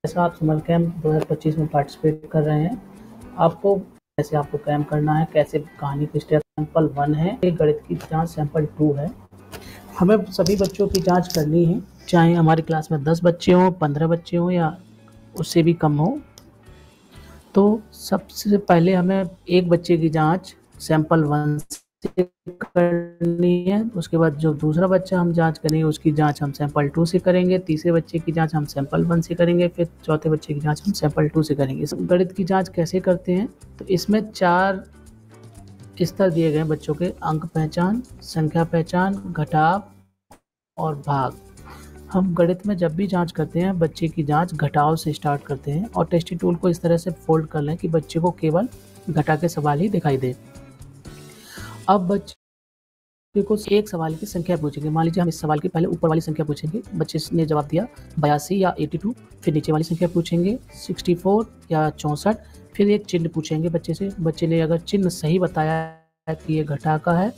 जैसा आप समर कैंप 2025 में पार्टिसिपेट कर रहे हैं, आपको कैसे आपको कैंप करना है, कैसे कहानी की स्टेप। सैंपल 1 है, एक गणित की जांच। सैंपल 2 है, हमें सभी बच्चों की जांच करनी है, चाहे हमारी क्लास में 10 बच्चे हों, 15 बच्चे हों या उससे भी कम हो। तो सबसे पहले हमें एक बच्चे की जांच सैंपल 1 से करनी है। उसके बाद जो दूसरा बच्चा हम जांच करेंगे उसकी जांच हम सैंपल 2 से करेंगे। तीसरे बच्चे की जांच हम सैंपल 1 से करेंगे। फिर चौथे बच्चे की जांच हम सैंपल 2 से करेंगे। इस गणित की जांच कैसे करते हैं, तो इसमें 4 स्तर दिए गए हैं बच्चों के: अंक पहचान, संख्या पहचान, घटाव और भाग। हम गणित में जब भी जांच करते हैं, बच्चे की जांच घटाव से स्टार्ट करते हैं और टेस्टी टूल को इस तरह से फोल्ड कर लें कि बच्चे को केवल घटा के सवाल ही दिखाई दे। अब बच्चे को एक सवाल की संख्या पूछेंगे। मान लीजिए हम इस सवाल की पहले ऊपर वाली संख्या पूछेंगे, बच्चे ने जवाब दिया 82 या 82। फिर नीचे वाली संख्या पूछेंगे 64 या 64। फिर एक चिन्ह पूछेंगे बच्चे से। बच्चे ने अगर चिन्ह सही बताया कि ये घटा का है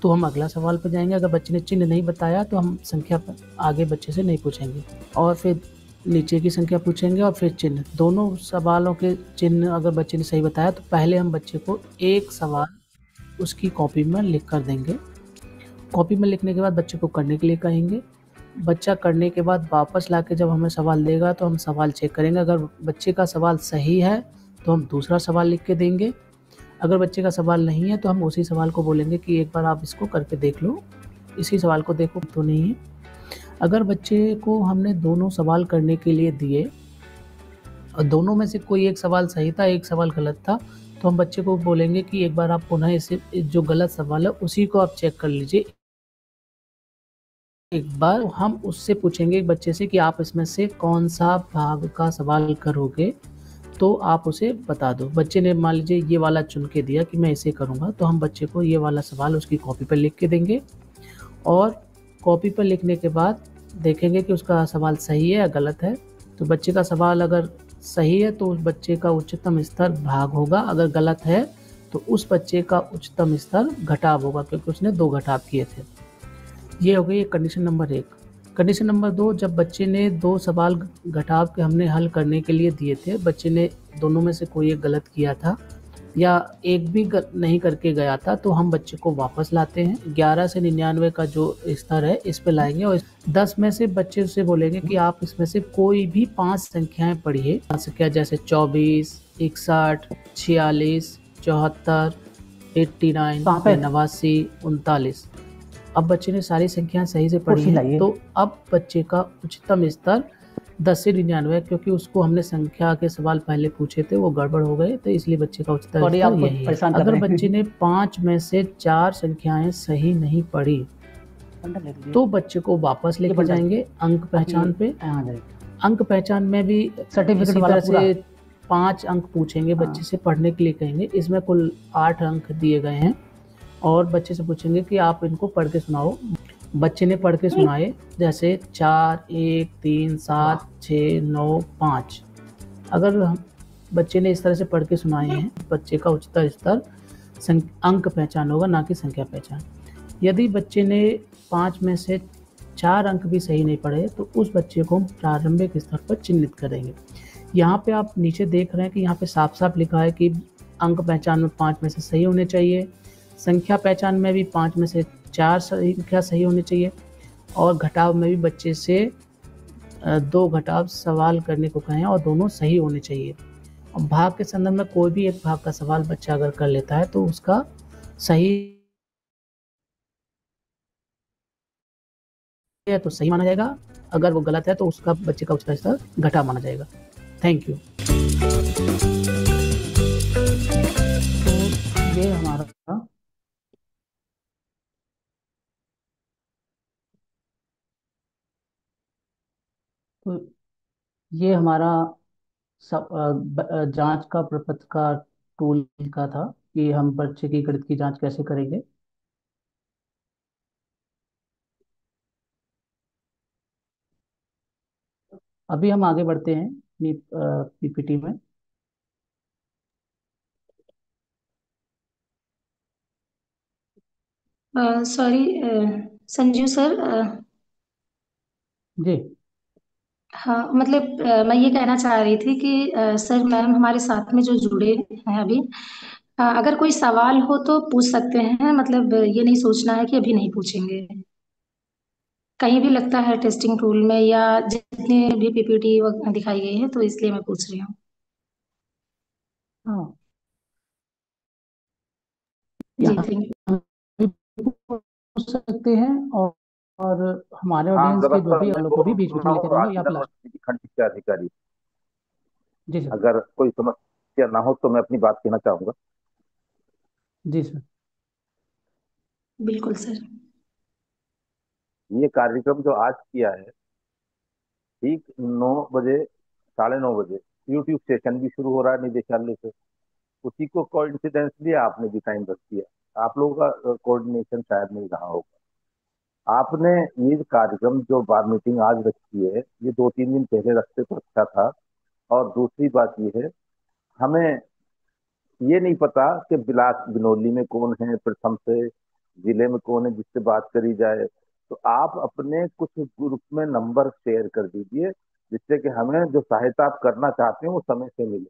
तो हम अगला सवाल पर जाएंगे। अगर बच्चे ने चिन्ह नहीं बताया तो हम संख्या पर आगे बच्चे से नहीं पूछेंगे, और फिर नीचे की संख्या पूछेंगे और फिर चिन्ह। दोनों सवालों के चिन्ह अगर बच्चे ने सही बताया तो पहले हम बच्चे को एक सवाल उसकी कॉपी में लिख कर देंगे। कॉपी में लिखने के बाद बच्चे को करने के लिए कहेंगे। बच्चा करने के बाद वापस लाके जब हमें सवाल देगा तो हम सवाल चेक करेंगे। अगर बच्चे का सवाल सही है तो हम दूसरा सवाल लिख के देंगे। अगर बच्चे का सवाल नहीं है तो हम उसी सवाल को बोलेंगे कि एक बार आप इसको करके देख लो, इसी सवाल को देखो तो नहीं है। अगर बच्चे को हमने दोनों सवाल करने के लिए दिए और दोनों में से कोई एक सवाल सही था, एक सवाल गलत था, तो हम बच्चे को बोलेंगे कि एक बार आप पुनः इसे जो गलत सवाल है उसी को आप चेक कर लीजिए। एक बार हम उससे पूछेंगे बच्चे से कि आप इसमें से कौन सा भाग का सवाल करोगे, तो आप उसे बता दो। बच्चे ने मान लीजिए ये वाला चुन के दिया कि मैं इसे करूँगा, तो हम बच्चे को ये वाला सवाल उसकी कॉपी पर लिख के देंगे और कॉपी पर लिखने के बाद देखेंगे कि उसका सवाल सही है या गलत है। तो बच्चे का सवाल अगर सही है तो उस बच्चे का उच्चतम स्तर भाग होगा, अगर गलत है तो उस बच्चे का उच्चतम स्तर घटाव होगा, क्योंकि उसने 2 घटाव किए थे। ये हो गई कंडीशन नंबर 1। कंडीशन नंबर 2, जब बच्चे ने 2 सवाल घटाव के हमने हल करने के लिए दिए थे, बच्चे ने दोनों में से कोई एक गलत किया था या एक भी नहीं करके गया था, तो हम बच्चे को वापस लाते हैं। 11 से 99 का जो स्तर है इस पे लाएंगे और 10 में से बच्चे से बोलेंगे कि आप इसमें से कोई भी 5 संख्याएं पढ़िए। संख्या जैसे 24, 61, 46, 74, 89, 89, 39। अब बच्चे ने सारी संख्याएं सही से पढ़ी हैं, तो अब बच्चे का उच्चतम स्तर 10 से 99, क्योंकि उसको हमने संख्या के सवाल पहले पूछे थे वो गड़बड़ हो गए, तो इसलिए बच्चे का उच्चतम स्तर यही है। अगर बच्चे ने 5 में से 4 संख्याएं सही नहीं पढ़ी तो बच्चे को वापस लेके जाएंगे अंक पहचान पे। अंक पहचान में भी इसी तरह से 5 अंक पूछेंगे बच्चे से, पढ़ने के लिए कहेंगे। इसमें कुल 8 अंक दिए गए हैं और बच्चे से पूछेंगे कि आप इनको पढ़ के सुनाओ। बच्चे ने पढ़ के सुनाए, जैसे 4, 1, 3, 7, 6, 9, 5। अगर बच्चे ने इस तरह से पढ़ के सुनाए हैं, बच्चे का उच्चतर स्तर अंक पहचान होगा, ना कि संख्या पहचान। यदि बच्चे ने 5 में से 4 अंक भी सही नहीं पढ़े तो उस बच्चे को हम प्रारंभिक स्तर पर चिन्हित करेंगे। यहाँ पे आप नीचे देख रहे हैं कि यहाँ पे साफ साफ लिखा है कि अंक पहचान में 5 में से सही होने चाहिए, संख्या पहचान में भी 5 में से 4 संख्या सही होनी चाहिए, और घटाव में भी बच्चे से 2 घटाव सवाल करने को कहें और दोनों सही होने चाहिए। और भाग के संदर्भ में कोई भी एक भाग का सवाल बच्चा अगर कर लेता है तो उसका सही है तो सही माना जाएगा, अगर वो गलत है तो उसका बच्चे का उच्चतर स्तर घटा माना जाएगा। Thank you. तो ये हमारा तो ये हमारा जांच का प्रपत्र का टूल का था कि हम बच्चे की गणित की जांच कैसे करेंगे। अभी हम आगे बढ़ते हैं अपनी पीपीटी में। सॉरी संजीव सर, जी। हाँ मतलब मैं ये कहना चाह रही थी कि सर मैम हमारे साथ में जो जुड़े हैं अभी, अगर कोई सवाल हो तो पूछ सकते हैं, मतलब ये नहीं सोचना है कि अभी नहीं पूछेंगे। कहीं भी लगता है टेस्टिंग टूल में या जितने भी पीपीटी दिखाई गई है, तो इसलिए मैं पूछ रही हूँ। हाँ, जी यहाँ थैंक भी पूछ सकते हैं, और हमारे हाँ, ऑडियंस के जो दरअसल भी मैं लोग को भी गौरव बीच बोल बीच रहा में लेते हूँ, रहेंगे, या राजस्थान आप लास्ट। यूनिवर्सिटी की खंड शिक्षा अधिकारी। जी सर। अगर कोई समस्या ना हो तो मैं अपनी बात कहना चाहूंगा। जी सर। बिल्कुल सर। ये कार्यक्रम जो आज किया है, ठीक 9 बजे, 9:30 बजे यूट्यूब सेशन भी शुरू हो रहा है निदेशालय से। उसी को कोइंसिडेंसली आपने भी टाइम रख दिया। आप लोगों का कोऑर्डिनेशन शायद नहीं रहा होगा। आपने ये कार्यक्रम जो बार मीटिंग आज रखी है, ये 2-3 दिन पहले रखते तो अच्छा था। और दूसरी बात ये है, हमें ये नहीं पता कि बिलास बिनौली में कौन है, प्रथम से जिले में कौन है जिससे बात करी जाए। तो आप अपने कुछ ग्रुप में नंबर शेयर कर दीजिए, जिससे कि हमें जो सहायता आप करना चाहते हैं वो समय से मिले।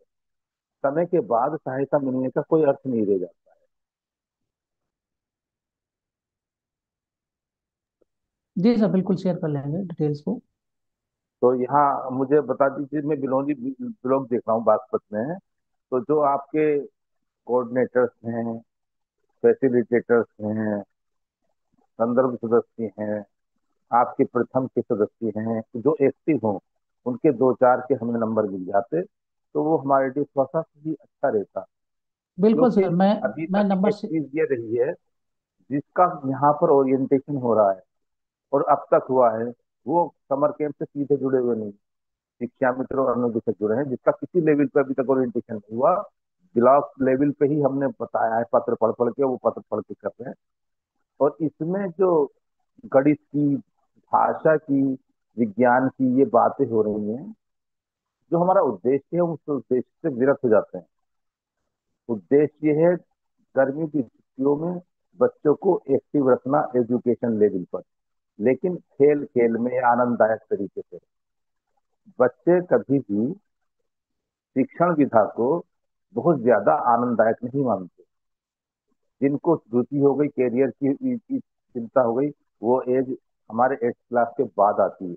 समय के बाद सहायता मिलने का कोई अर्थ नहीं रह जाता। जी सर, बिल्कुल शेयर कर लेंगे डिटेल्स को। तो यहाँ मुझे बता दीजिए, मैं बिनौली ब्लॉक देख रहा हूँ बागपत में। तो जो आपके कोऑर्डिनेटर्स हैं, फैसिलिटेटर्स हैं, संदर्भ सदस्य हैं, आपके प्रथम के सदस्य हैं, जो एक्टिव हों, उनके दो चार के हमें नंबर मिल जाते तो वो हमारे लिए थोड़ा सा भी अच्छा रहता। बिल्कुल क्योंकि सर, मैं अभी मैं तक नंबर एक से। चीज ये रही है, जिसका यहाँ पर ओरिएंटेशन हो रहा है और अब तक हुआ है, वो समर कैंप से सीधे जुड़े हुए नहीं। शिक्षा मित्र और अन्य से जुड़े हैं, जिसका किसी लेवल पे अभी तक ओरिएंटेशन नहीं हुआ। ब्लॉक लेवल पे ही हमने बताया है, पत्र पढ़ पढ़ के, वो पत्र पढ़ के कर रहे हैं। और इसमें जो गणित की, भाषा की, विज्ञान की ये बातें हो रही हैं, जो हमारा उद्देश्य है उस उद्देश्य से विरत हो जाते हैं। उद्देश्य ये है गर्मी की छुट्टियों में बच्चों को एक्टिव रखना एजुकेशन लेवल पर, लेकिन खेल खेल में आनंददायक तरीके से। बच्चे कभी भी शिक्षण विधा को बहुत ज्यादा आनंददायक नहीं मानते। जिनको रुचि हो गई, कैरियर की चिंता हो गई, वो एज हमारे 8th क्लास के बाद आती है।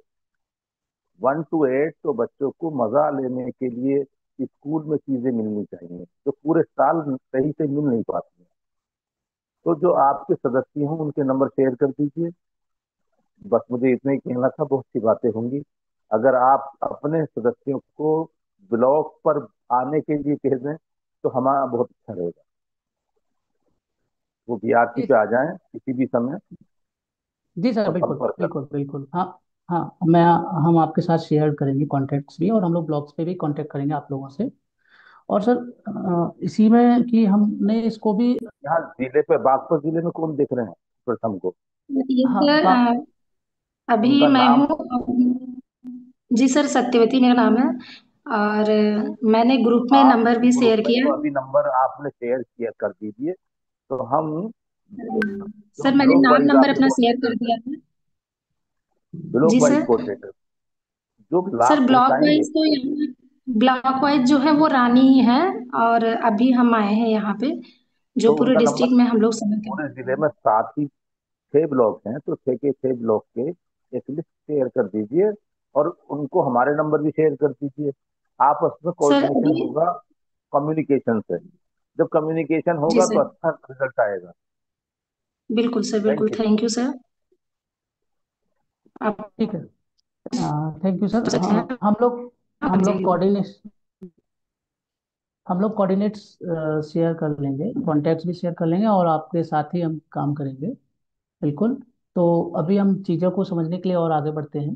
1 to 8 तो बच्चों को मजा लेने के लिए स्कूल में चीजें मिलनी चाहिए, जो पूरे साल सही से मिल नहीं पाती हैं। तो जो आपके सदस्य हों उनके नंबर शेयर कर दीजिए। बस मुझे इतना ही कहना था, बहुत सी बातें होंगी। अगर आप अपने सदस्यों को ब्लॉक पर आने के लिए कह दें तो हमारा बहुत अच्छा रहेगा। वो बीआरसी जी पे आ जाएं किसी भी समय जी सर, और बिल्कुल संपर्क करें। बिल्कुल बिल्कुल। हाँ हाँ, हम आपके साथ शेयर करेंगे कॉन्टैक्ट्स भी, और हम लोग ब्लॉग्स पे भी कांटेक्ट करेंगे आप लोगों से। और सर, इसी में कि हमने इसको भी। यहाँ जिले पे, बागपत जिले में कौन देख रहे हैं प्रथम को? यू। ये हाँ, सर अभी उनका मैं नाम? हूँ। जी सर, सत्यवती मेरा नाम है। और मैंने ग्रुप में आप नंबर भी ग्रुप शेयर में किया जो है। अभी नंबर आपने शेयर किया कर दीजिए, तो हम जो सर मैंने ब्लॉक नाम वाइज नंबर आपके अपना शेयर कर कोऑर्डिनेटर हैं, दिया था। ब्लॉक जी वाइज सर। कोऑर्डिनेटर जो सर लाभ ब्लॉक पहुंचाएंगे। वाइज तो यहाँ, ब्लॉक वाइज जो है वो रानी ही है। और अभी हम आए हैं यहाँ पे, जो तो पूरे उनका नंबर, डिस्ट्रिक्ट में हम लोग समझ पूरे के। जिले में 6 ब्लॉक हैं, तो 6 के 6 ब्लॉक के एक लिस्ट शेयर कर दीजिए और उनको हमारे नंबर भी शेयर कर दीजिए। आपस में सर कोऑर्डिनेशन अभी। होगा, कम्युनिकेशन से। जब कम्युनिकेशन जी होगा तो सर, अच्छा रिजल्ट आएगा। बिल्कुल सर, थैंक बिल्कुल यू। Thank you sir. आप ठीक है। Thank you sir. कर सकते हाँ, हैं, हम लोग आप हम लोग जाइए। कोऑर्डिनेट हम लोग कोऑर्डिनेट्स शेयर कर लेंगे, कॉन्टैक्ट्स भी शेयर कर लेंगे, और आपके साथ ही हम काम करेंगे। बिल्कुल। तो अभी हम चीज़ों को समझने के लिए और आगे बढ़ते हैं।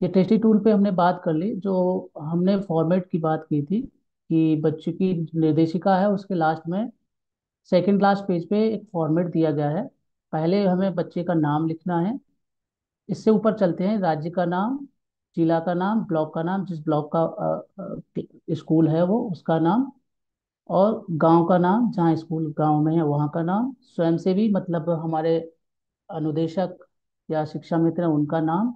ये टेस्टी टूल पे हमने बात कर ली। जो हमने फॉर्मेट की बात की थी कि बच्चे की निर्देशिका है, उसके लास्ट में सेकंड लास्ट पेज पे एक फॉर्मेट दिया गया है। पहले हमें बच्चे का नाम लिखना है। इससे ऊपर चलते हैं, राज्य का नाम, जिला का नाम, ब्लॉक का नाम, जिस ब्लॉक का स्कूल है वो उसका नाम, और गांव का नाम, जहाँ स्कूल गांव में है वहाँ का नाम, स्वयंसेवी मतलब हमारे अनुदेशक या शिक्षा मित्र हैं उनका नाम,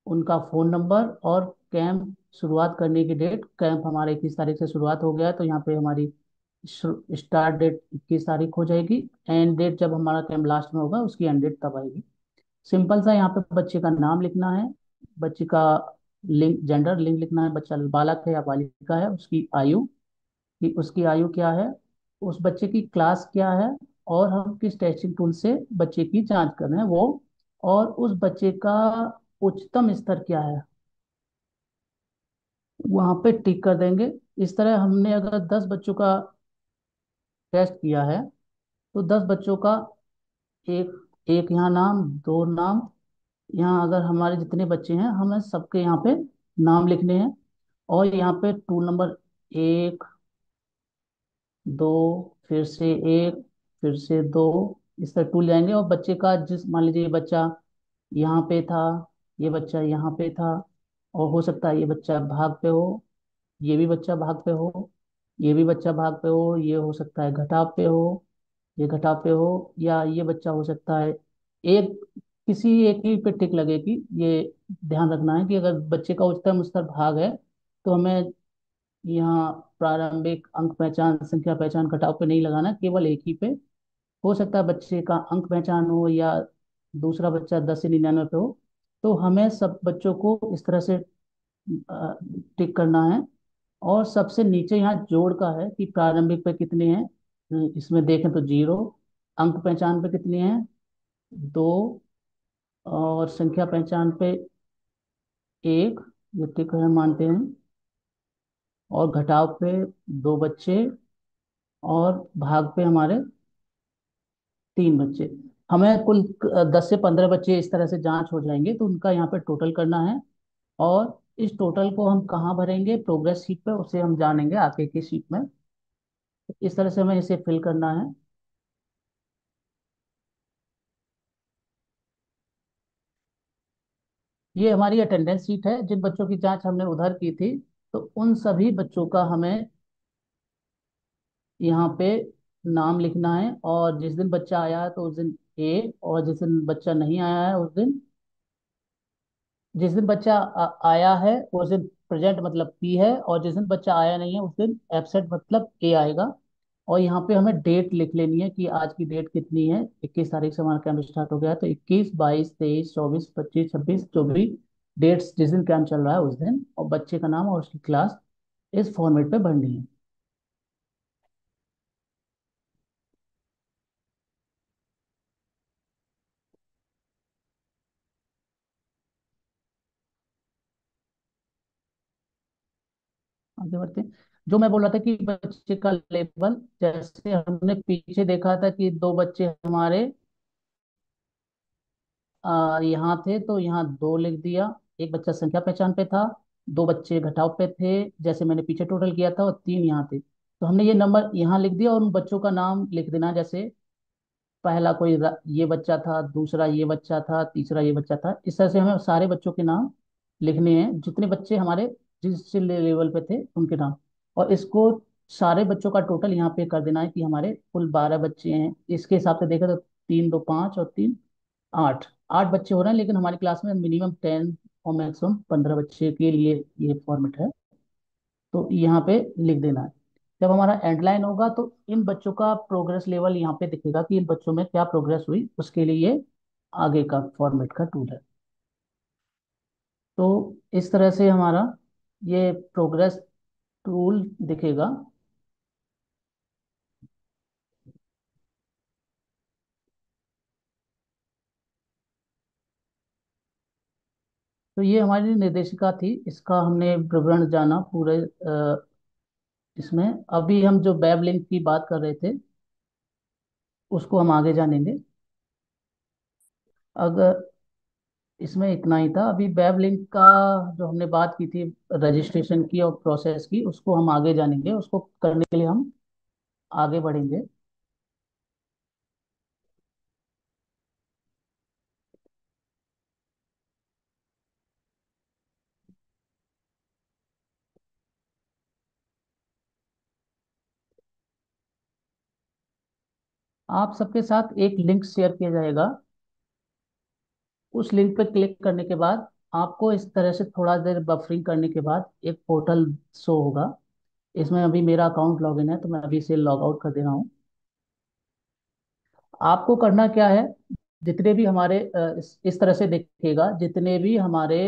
उनका फ़ोन नंबर, और कैंप शुरुआत करने की डेट। कैंप हमारे 21 तारीख से शुरुआत हो गया है, तो यहाँ पे हमारी स्टार्ट डेट 21 तारीख हो जाएगी। एंड डेट जब हमारा कैंप लास्ट में होगा उसकी एंड डेट तब आएगी। सिंपल सा यहाँ पे बच्चे का नाम लिखना है, बच्चे का लिंग, जेंडर लिंग लिखना है, बच्चा बालक है या बालिका है, उसकी आयु, कि उसकी आयु क्या है, उस बच्चे की क्लास क्या है, और हम किस टेस्टिंग टूल से बच्चे की जांच कर रहे हैं वो, और उस बच्चे का उच्चतम स्तर क्या है, वहां पे टिक कर देंगे। इस तरह हमने अगर 10 बच्चों का टेस्ट किया है तो 10 बच्चों का एक एक यहाँ नाम, दो नाम, यहाँ अगर हमारे जितने बच्चे हैं हमें सबके यहाँ पे नाम लिखने हैं। और यहाँ पे टूल नंबर 1, 2, फिर से 1, फिर से 2, इस तरह टूल जाएंगे। और बच्चे का, जिस मान लीजिए ये बच्चा यहाँ पे था, ये बच्चा यहाँ पे था, और हो सकता है ये बच्चा भाग पे हो, ये भी बच्चा भाग पे हो, ये भी बच्चा भाग पे हो, ये हो सकता है घटाव पे हो, ये घटाव पे हो, या ये बच्चा हो सकता है एक, किसी एक ही पे टिक लगेगी। ये ध्यान रखना है कि अगर बच्चे का उच्चतम स्तर भाग है तो हमें यहाँ प्रारंभिक अंक पहचान, संख्या पहचान, घटाव पे नहीं लगाना, केवल एक ही पे। हो सकता है बच्चे का अंक पहचान हो या दूसरा बच्चा 10 से 99 पे हो, तो हमें सब बच्चों को इस तरह से टिक करना है। और सबसे नीचे यहाँ जोड़ का है कि प्रारंभिक पे कितने हैं, इसमें देखें तो 0, अंक पहचान पे कितने हैं 2, और संख्या पहचान पे 1, ये टिक है मानते हैं, और घटाव पे 2 बच्चे, और भाग पे हमारे 3 बच्चे। हमें कुल 10 से 15 बच्चे इस तरह से जांच हो जाएंगे, तो उनका यहाँ पे टोटल करना है। और इस टोटल को हम कहाँ भरेंगे, प्रोग्रेस शीट पे, उसे हम जानेंगे आगे की शीट में। इस तरह से हमें इसे फिल करना है। ये हमारी अटेंडेंस शीट है, जिन बच्चों की जांच हमने उधर की थी, तो उन सभी बच्चों का हमें यहाँ पे नाम लिखना है। और जिस दिन बच्चा आया है तो उस दिन ए, और जिस दिन बच्चा नहीं आया है उस दिन, जिस दिन बच्चा आया है उस दिन प्रेजेंट मतलब पी है, और जिस दिन बच्चा आया नहीं है उस दिन एबसेंट मतलब ए आएगा। और यहाँ पे हमें डेट लिख लेनी है कि आज की डेट कितनी है। 21 तारीख से हमारा कैंप स्टार्ट हो गया है, तो 21, 22, 23, 24, 25, 26, 24 डेट्स जिस दिन कैंप चल रहा है उस दिन, और बच्चे का नाम और उसकी क्लास इस फॉर्मेट पे भरनी है। आगे बढ़ते हैं। जो मैं बोल रहा था कि बच्चे का लेवल, जैसे हमने पीछे देखा था कि 2 बच्चे हमारे यहाँ थे, तो यहाँ 2 लिख दिया। एक बच्चा संख्या पहचान पे था, 2 बच्चे घटाव पे थे जैसे मैंने पीछे टोटल किया था, और 3 यहाँ थे, तो हमने ये नंबर यहाँ लिख दिया। और उन बच्चों का नाम लिख देना, जैसे पहला कोई ये बच्चा था, दूसरा ये बच्चा था, तीसरा ये बच्चा था। इस तरह से हमें सारे बच्चों के नाम लिखने हैं, जितने बच्चे हमारे जिस लेवल पे थे उनके नाम। और इसको सारे बच्चों का टोटल यहाँ पे कर देना है कि हमारे कुल 12 बच्चे हैं। इसके हिसाब से देखें तो 3, 2, 5 और 3, 8, 8 बच्चे हो रहे हैं, लेकिन हमारी क्लास में मिनिमम 10 और मैक्सिमम 15 बच्चे के लिए ये फॉर्मेट है, तो यहाँ पे लिख देना है। जब हमारा एंड लाइन होगा तो इन बच्चों का प्रोग्रेस लेवल यहाँ पे दिखेगा कि इन बच्चों में क्या प्रोग्रेस हुई, उसके लिए ये आगे का फॉर्मेट का टूल है। तो इस तरह से हमारा ये प्रोग्रेस टूल दिखेगा। तो ये हमारी निर्देशिका थी, इसका हमने विवरण जाना पूरे इसमें। अभी हम जो वेब लिंक की बात कर रहे थे उसको हम आगे जानेंगे। अगर इसमें इतना ही था। अभी वेब लिंक का जो हमने बात की थी, रजिस्ट्रेशन की और प्रोसेस की, उसको हम आगे जानेंगे। उसको करने के लिए हम आगे बढ़ेंगे। आप सबके साथ एक लिंक शेयर किया जाएगा। उस लिंक पर क्लिक करने के बाद आपको इस तरह से थोड़ा देर बफरिंग करने के बाद एक पोर्टल शो होगा। इसमें अभी मेरा अकाउंट लॉगिन है, तो मैं अभी इसे लॉग आउट कर दे रहा हूँ। आपको करना क्या है, जितने भी हमारे इस तरह से देखिएगा, जितने भी हमारे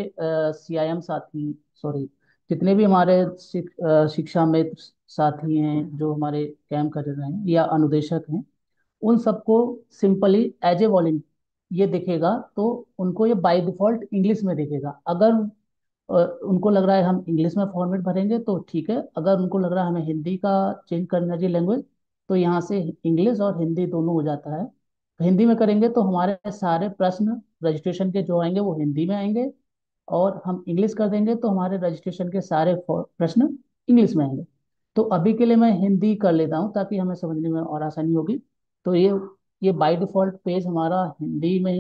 CIM साथी, सॉरी, जितने भी हमारे शिक्षा मित्र साथी हैं जो हमारे कैंप कर रहे हैं या अनुदेशक हैं, उन सबको सिंपली एज ए वॉलंटियर ये दिखेगा। तो उनको ये बाय डिफॉल्ट इंग्लिश में दिखेगा। अगर उनको लग रहा है हम इंग्लिश में फॉर्मेट भरेंगे तो ठीक है। अगर उनको लग रहा है हमें हिंदी का चेंज करना चाहिए लैंग्वेज, तो यहाँ से इंग्लिश और हिंदी दोनों हो जाता है। हिंदी में करेंगे तो हमारे सारे प्रश्न रजिस्ट्रेशन के जो आएंगे वो हिंदी में आएंगे, और हम इंग्लिश कर देंगे तो हमारे रजिस्ट्रेशन के सारे प्रश्न इंग्लिश में आएंगे। तो अभी के लिए मैं हिंदी कर लेता हूँ ताकि हमें समझने में और आसानी होगी। तो ये बाय डिफॉल्ट पेज हमारा हिंदी में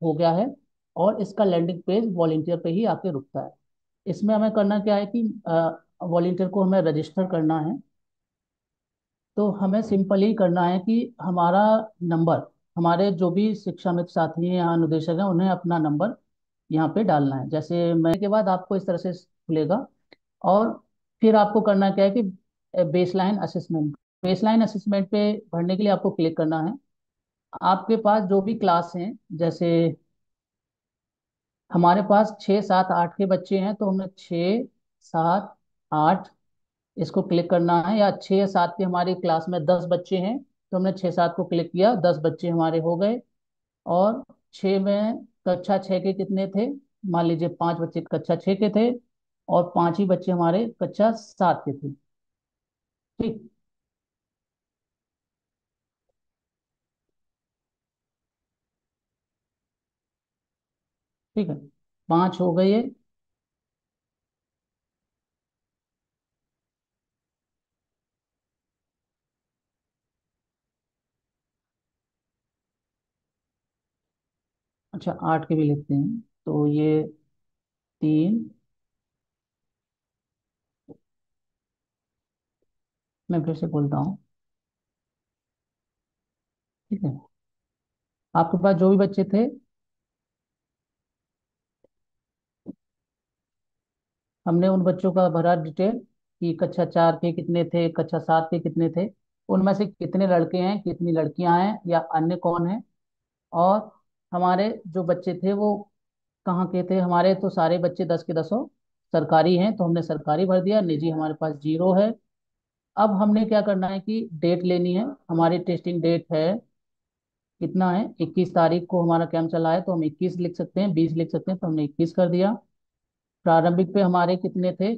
हो गया है, और इसका लैंडिंग पेज वॉलेंटियर पे ही आके रुकता है। इसमें हमें करना क्या है कि वॉलेंटियर को हमें रजिस्टर करना है। तो हमें सिंपली करना है कि हमारा नंबर, हमारे जो भी शिक्षा मित्र साथी हैं या अनुदेशक हैं, उन्हें अपना नंबर यहाँ पे डालना है। जैसे मैं के बाद आपको इस तरह से खुलेगा, और फिर आपको करना क्या है कि बेसलाइन असेसमेंट, बेसलाइन असेसमेंट पे भरने के लिए आपको क्लिक करना है। आपके पास जो भी क्लास हैं, जैसे हमारे पास 6 7 8 के बच्चे हैं, तो हमें 6 7 8 इसको क्लिक करना है। या 6 7 के हमारी क्लास में 10 बच्चे हैं, तो हमने 6 7 को क्लिक किया, 10 बच्चे हमारे हो गए। और 6 में कक्षा 6 के कितने थे, मान लीजिए 5 बच्चे कक्षा 6 के थे, और 5 ही बच्चे हमारे कक्षा 7 के थे। ठीक, ठीक है, 5 हो गए ये। अच्छा, 8 के भी लिखते हैं, तो ये 3। मैं फिर से बोलता हूँ, ठीक है। आपके पास जो भी बच्चे थे, हमने उन बच्चों का भरा डिटेल कि कक्षा 4 के कितने थे, कक्षा 7 के कितने थे, उनमें से कितने लड़के हैं, कितनी लड़कियां हैं, या अन्य कौन है। और हमारे जो बच्चे थे वो कहाँ के थे। हमारे तो सारे बच्चे 10 के 10 सरकारी हैं, तो हमने सरकारी भर दिया। निजी हमारे पास 0 है। अब हमने क्या करना है कि डेट लेनी है। हमारी टेस्टिंग डेट है, कितना है, 21 तारीख को हमारा कैंप चला है, तो हम 21 लिख सकते हैं, 20 लिख सकते हैं, तो हमने 21 कर दिया। प्रारंभिक पे हमारे कितने थे,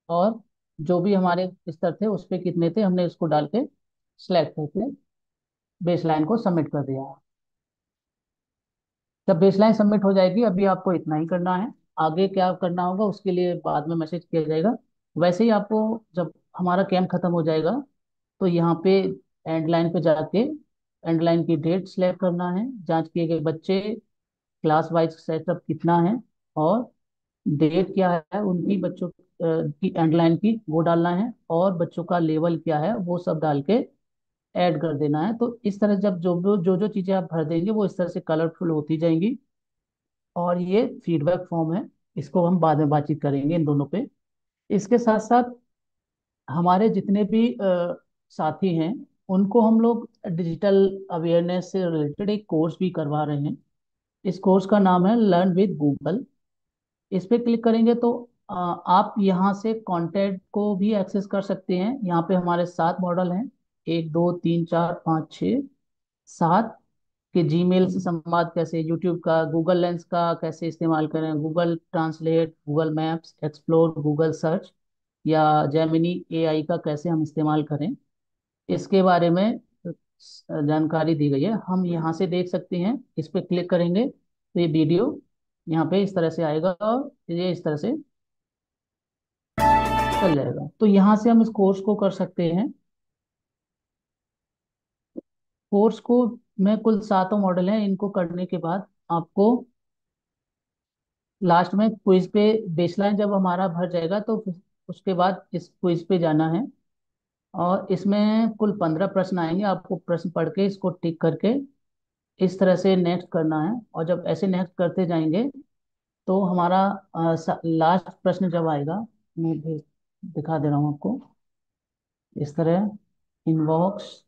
और जो भी हमारे स्तर थे उस पे कितने थे, हमने उसको डाल के सिलेक्ट करके बेसलाइन को सबमिट कर दिया। जब बेसलाइन सबमिट हो जाएगी, अभी आपको इतना ही करना है। आगे क्या करना होगा उसके लिए बाद में मैसेज किया जाएगा। वैसे ही आपको जब हमारा कैंप खत्म हो जाएगा, तो यहाँ पे एंड लाइन पे जाके एंड लाइन की डेट सेलेक्ट करना है, जांच किए गए बच्चे, क्लास वाइज सेटअप कितना है, और डेट क्या है उनकी, बच्चों की एंड लाइन की वो डालना है, और बच्चों का लेवल क्या है वो सब डाल के ऐड कर देना है। तो इस तरह जब जो जो चीज़ें आप भर देंगे वो इस तरह से कलरफुल होती जाएंगी। और ये फीडबैक फॉर्म है, इसको हम बाद में बातचीत करेंगे इन दोनों पे। इसके साथ साथ हमारे जितने भी साथी हैं, उनको हम लोग डिजिटल अवेयरनेस से रिलेटेड एक कोर्स भी करवा रहे हैं। इस कोर्स का नाम है लर्न विद गूगल। इस पे क्लिक करेंगे तो आप यहाँ से कंटेंट को भी एक्सेस कर सकते हैं। यहाँ पे हमारे 7 मॉडल हैं, 1 2 3 4 5 6 7 कि जीमेल से संवाद कैसे, यूट्यूब का, गूगल लेंस का कैसे इस्तेमाल करें, Google translate, Google maps, explore, Google search, या जेमिनी AI का कैसे हम इस्तेमाल करें, इसके बारे में जानकारी दी गई है। हम यहाँ से देख सकते हैं। इस पर क्लिक करेंगे तो ये वीडियो यहाँ पे इस तरह से आएगा और ये इस तरह से चल जाएगा। तो यहाँ से हम इस कोर्स को कर सकते हैं। कोर्स को में कुल सातों मॉडल हैं। इनको करने के बाद आपको लास्ट में क्विज पे, बेसलाइन जब हमारा भर जाएगा तो फिर उसके बाद इस क्विज पे जाना है। और इसमें कुल 15 प्रश्न आएंगे। आपको प्रश्न पढ़ के इसको टिक करके इस तरह से नेक्स्ट करना है। और जब ऐसे नेक्स्ट करते जाएंगे तो हमारा लास्ट प्रश्न जब आएगा, मैं भी दिखा दे रहा हूँ आपको इस तरह। इनबॉक्स,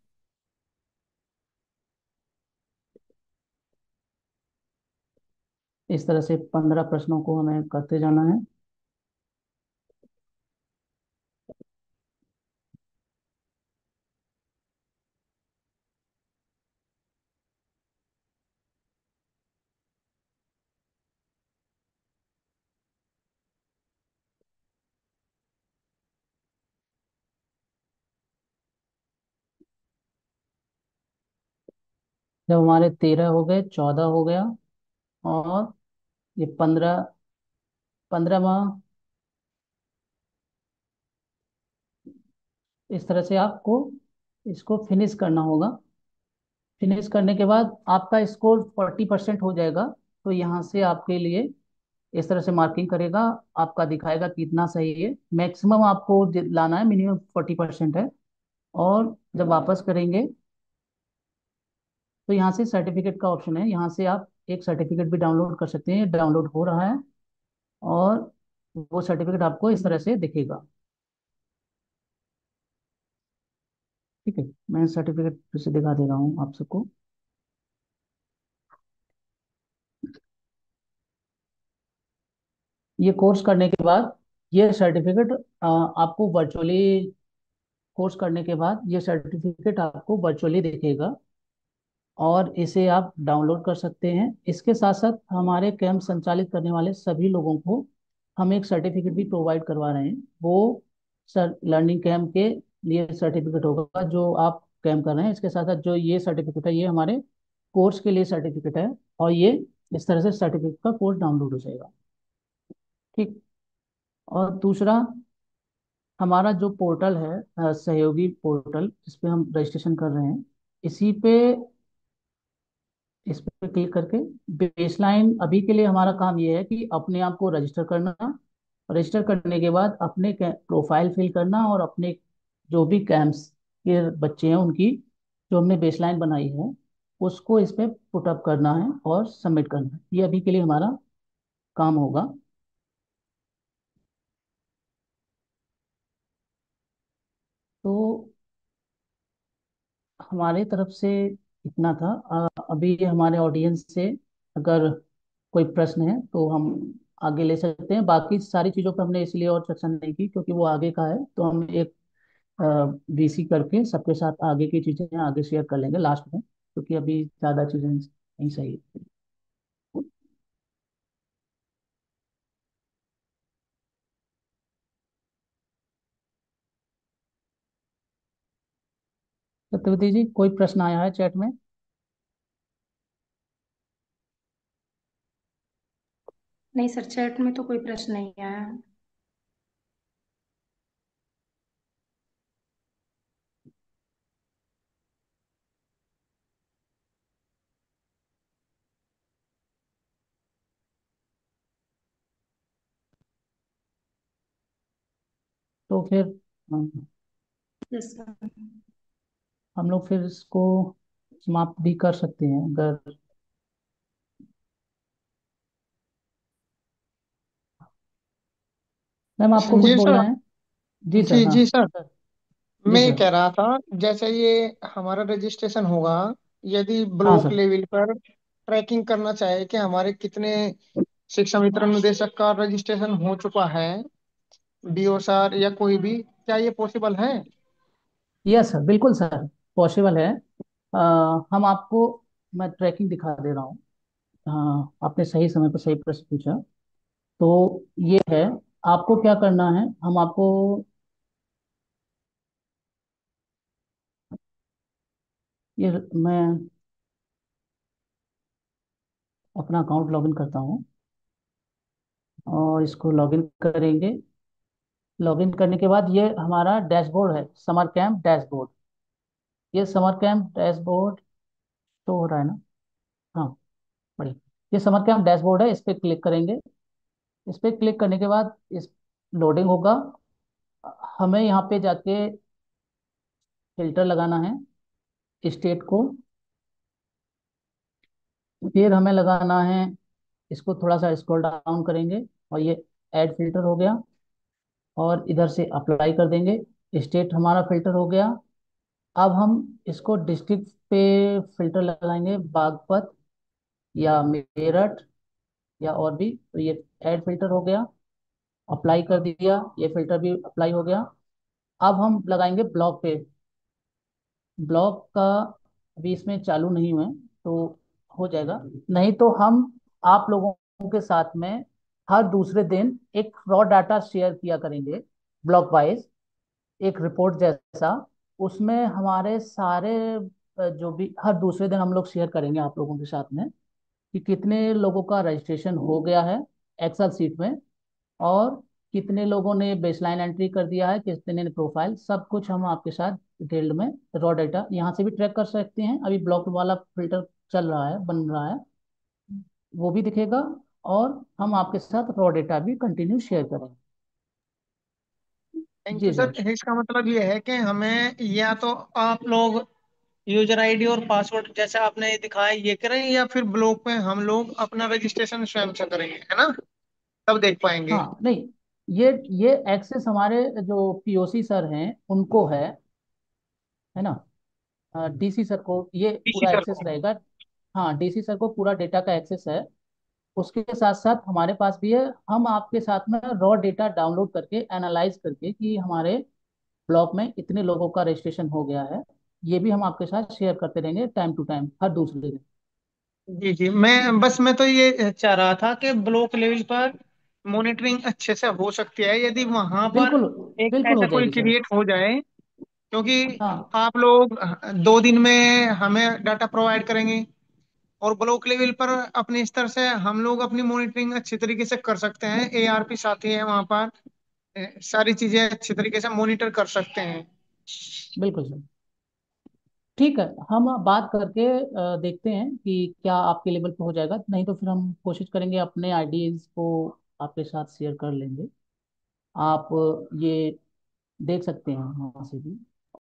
इस तरह से 15 प्रश्नों को हमें करते जाना है। जब हमारे 13 हो गए, 14 हो गया, और ये 15वां, इस तरह से आपको इसको फिनिश करना होगा। फिनिश करने के बाद आपका स्कोर 40% हो जाएगा। तो यहाँ से आपके लिए इस तरह से मार्किंग करेगा, आपका दिखाएगा कितना सही है। मैक्सिमम आपको लाना है, मिनिमम 40% है। और जब वापस करेंगे तो यहाँ से सर्टिफिकेट का ऑप्शन है। यहाँ से आप एक सर्टिफिकेट भी डाउनलोड कर सकते हैं। डाउनलोड हो रहा है और वो सर्टिफिकेट आपको इस तरह से दिखेगा। ठीक है, मैं सर्टिफिकेट फिर से दिखा दे रहा हूँ आप सबको। ये कोर्स करने के बाद ये सर्टिफिकेट आपको वर्चुअली, कोर्स करने के बाद ये सर्टिफिकेट आपको वर्चुअली दिखेगा और इसे आप डाउनलोड कर सकते हैं। इसके साथ साथ हमारे कैंप संचालित करने वाले सभी लोगों को हम एक सर्टिफिकेट भी प्रोवाइड करवा रहे हैं। वो सर लर्निंग कैंप के लिए सर्टिफिकेट होगा जो आप कैंप कर रहे हैं। इसके साथ साथ जो ये सर्टिफिकेट है, ये हमारे कोर्स के लिए सर्टिफिकेट है। और ये इस तरह से सर्टिफिकेट का कोर्स डाउनलोड हो जाएगा। ठीक। और दूसरा, हमारा जो पोर्टल है, सहयोगी पोर्टल, जिस पे हम रजिस्ट्रेशन कर रहे हैं, इसी पे, इस पे क्लिक करके बेसलाइन, अभी के लिए हमारा काम ये है कि अपने आप को रजिस्टर करना। रजिस्टर करने के बाद अपने प्रोफाइल फिल करना और अपने जो भी कैंप्स के बच्चे हैं उनकी जो हमने बेसलाइन बनाई है उसको इस पे पुट अप करना है और सबमिट करना है। ये अभी के लिए हमारा काम होगा। तो हमारे तरफ से इतना था। अभी हमारे ऑडियंस से अगर कोई प्रश्न है तो हम आगे ले सकते हैं। बाकी सारी चीज़ों पर हमने इसलिए और चर्चा नहीं की क्योंकि वो आगे का है। तो हम एक वीसी करके सबके साथ आगे की चीज़ें आगे शेयर कर लेंगे लास्ट में, क्योंकि अभी ज़्यादा चीज़ें नहीं सही है। सत्यवती जी, कोई प्रश्न आया है चैट में? नहीं सर, चैट में तो कोई प्रश्न नहीं आया है। तो फिर यस सर। हम लोग फिर इसको समाप्त भी कर सकते हैं अगर। मैम आपको कुछ जी बोलना सर। है? जी सर, जी हाँ। जी सर। सर। जी मैं ये सर। कह रहा था, जैसे ये हमारा रजिस्ट्रेशन होगा, यदि हाँ ब्लॉक सर। लेवल पर ट्रैकिंग करना चाहे कि हमारे कितने शिक्षा वितरण निदेशक का रजिस्ट्रेशन हो चुका है, बीओ सर या कोई भी, क्या ये पॉसिबल है? यस सर, बिल्कुल सर, पॉसिबल है। हम आपको, मैं ट्रैकिंग दिखा दे रहा हूँ। हाँ, आपने सही समय पर सही प्रश्न पूछा। तो ये है, आपको क्या करना है, हम आपको, ये मैं अपना अकाउंट लॉगिन करता हूँ। और इसको लॉगिन करेंगे। लॉगिन करने के बाद ये हमारा डैशबोर्ड है, समर कैंप डैशबोर्ड। ये समर कैंप डैशबोर्ड तो हो रहा है ना? हाँ, बढ़िया। ये समर कैंप डैशबोर्ड है, इस पर क्लिक करेंगे। इस पर क्लिक करने के बाद इस लोडिंग होगा। हमें यहाँ पे जाके फिल्टर लगाना है स्टेट को। फिर हमें लगाना है, इसको थोड़ा सा स्क्रॉल डाउन करेंगे और ये ऐड फिल्टर हो गया, और इधर से अप्लाई कर देंगे। स्टेट हमारा फिल्टर हो गया। अब हम इसको डिस्ट्रिक्ट पे फिल्टर लगाएंगे, बागपत या मेरठ या और भी। तो ये ऐड फिल्टर हो गया, अप्लाई कर दिया, ये फिल्टर भी अप्लाई हो गया। अब हम लगाएंगे ब्लॉक पे। ब्लॉक का अभी इसमें चालू नहीं हुआ है, तो हो जाएगा। नहीं तो हम आप लोगों के साथ में हर दूसरे दिन एक रॉ डाटा शेयर किया करेंगे, ब्लॉक वाइज, एक रिपोर्ट जैसा। उसमें हमारे सारे जो भी हर दूसरे दिन हम लोग शेयर करेंगे आप लोगों के साथ में कि कितने लोगों का रजिस्ट्रेशन हो गया है एक्सेल सीट में, और कितने लोगों ने बेसलाइन एंट्री कर दिया है, कितने ने प्रोफाइल, सब कुछ हम आपके साथ डिटेल्ड में रॉ डाटा यहाँ से भी ट्रैक कर सकते हैं। अभी ब्लॉक वाला फिल्टर चल रहा है, बन रहा है, वो भी दिखेगा। और हम आपके साथ रॉ डेटा भी कंटिन्यू शेयर करेंगे। Thank ji you sir. Sir. इसका मतलब ये है कि हमें या तो आप लोग यूजर आईडी और पासवर्ड जैसे आपने दिखाया ये करें, या फिर ब्लॉग में हम लोग अपना रजिस्ट्रेशन स्वयं से करेंगे, है ना? तब देख पाएंगे। हाँ, नहीं, ये एक्सेस हमारे जो पीओसी सर हैं उनको है ना? डीसी सर को ये डीसी पूरा सर एक्सेस को। रहेगा। हाँ, डीसी सर को पूरा डेटा का एक्सेस है। उसके साथ साथ हमारे पास भी है। हम आपके साथ में रॉ डेटा डाउनलोड करके एनालाइज करके कि हमारे ब्लॉक में इतने लोगों का रजिस्ट्रेशन हो गया है, ये भी हम आपके साथ शेयर करते रहेंगे टाइम टू टाइम, हर दूसरे दिन। जी जी, मैं तो ये चाह रहा था कि ब्लॉक लेवल पर मॉनिटरिंग अच्छे से हो सकती है यदि वहां पर बिल्कुल, एक बिल्कुल हो ऐसा कोई जाएगी सर। क्रिएट हो जाए। क्योंकि हाँ, आप लोग 2 दिन में हमें डाटा प्रोवाइड करेंगे, और ब्लॉक लेवल पर अपने स्तर से हम लोग अपनी मॉनिटरिंग अच्छी तरीके से कर सकते हैं। एआरपी साथी है वहां पर, सारी चीजें अच्छी तरीके से मॉनिटर कर सकते हैं। बिल्कुल सर। ठीक है, हम बात करके देखते हैं कि क्या आपके लेवल पे हो जाएगा। नहीं तो फिर हम कोशिश करेंगे, अपने आइडियाज को आपके साथ शेयर कर लेंगे। आप ये देख सकते हैं वहाँ से भी।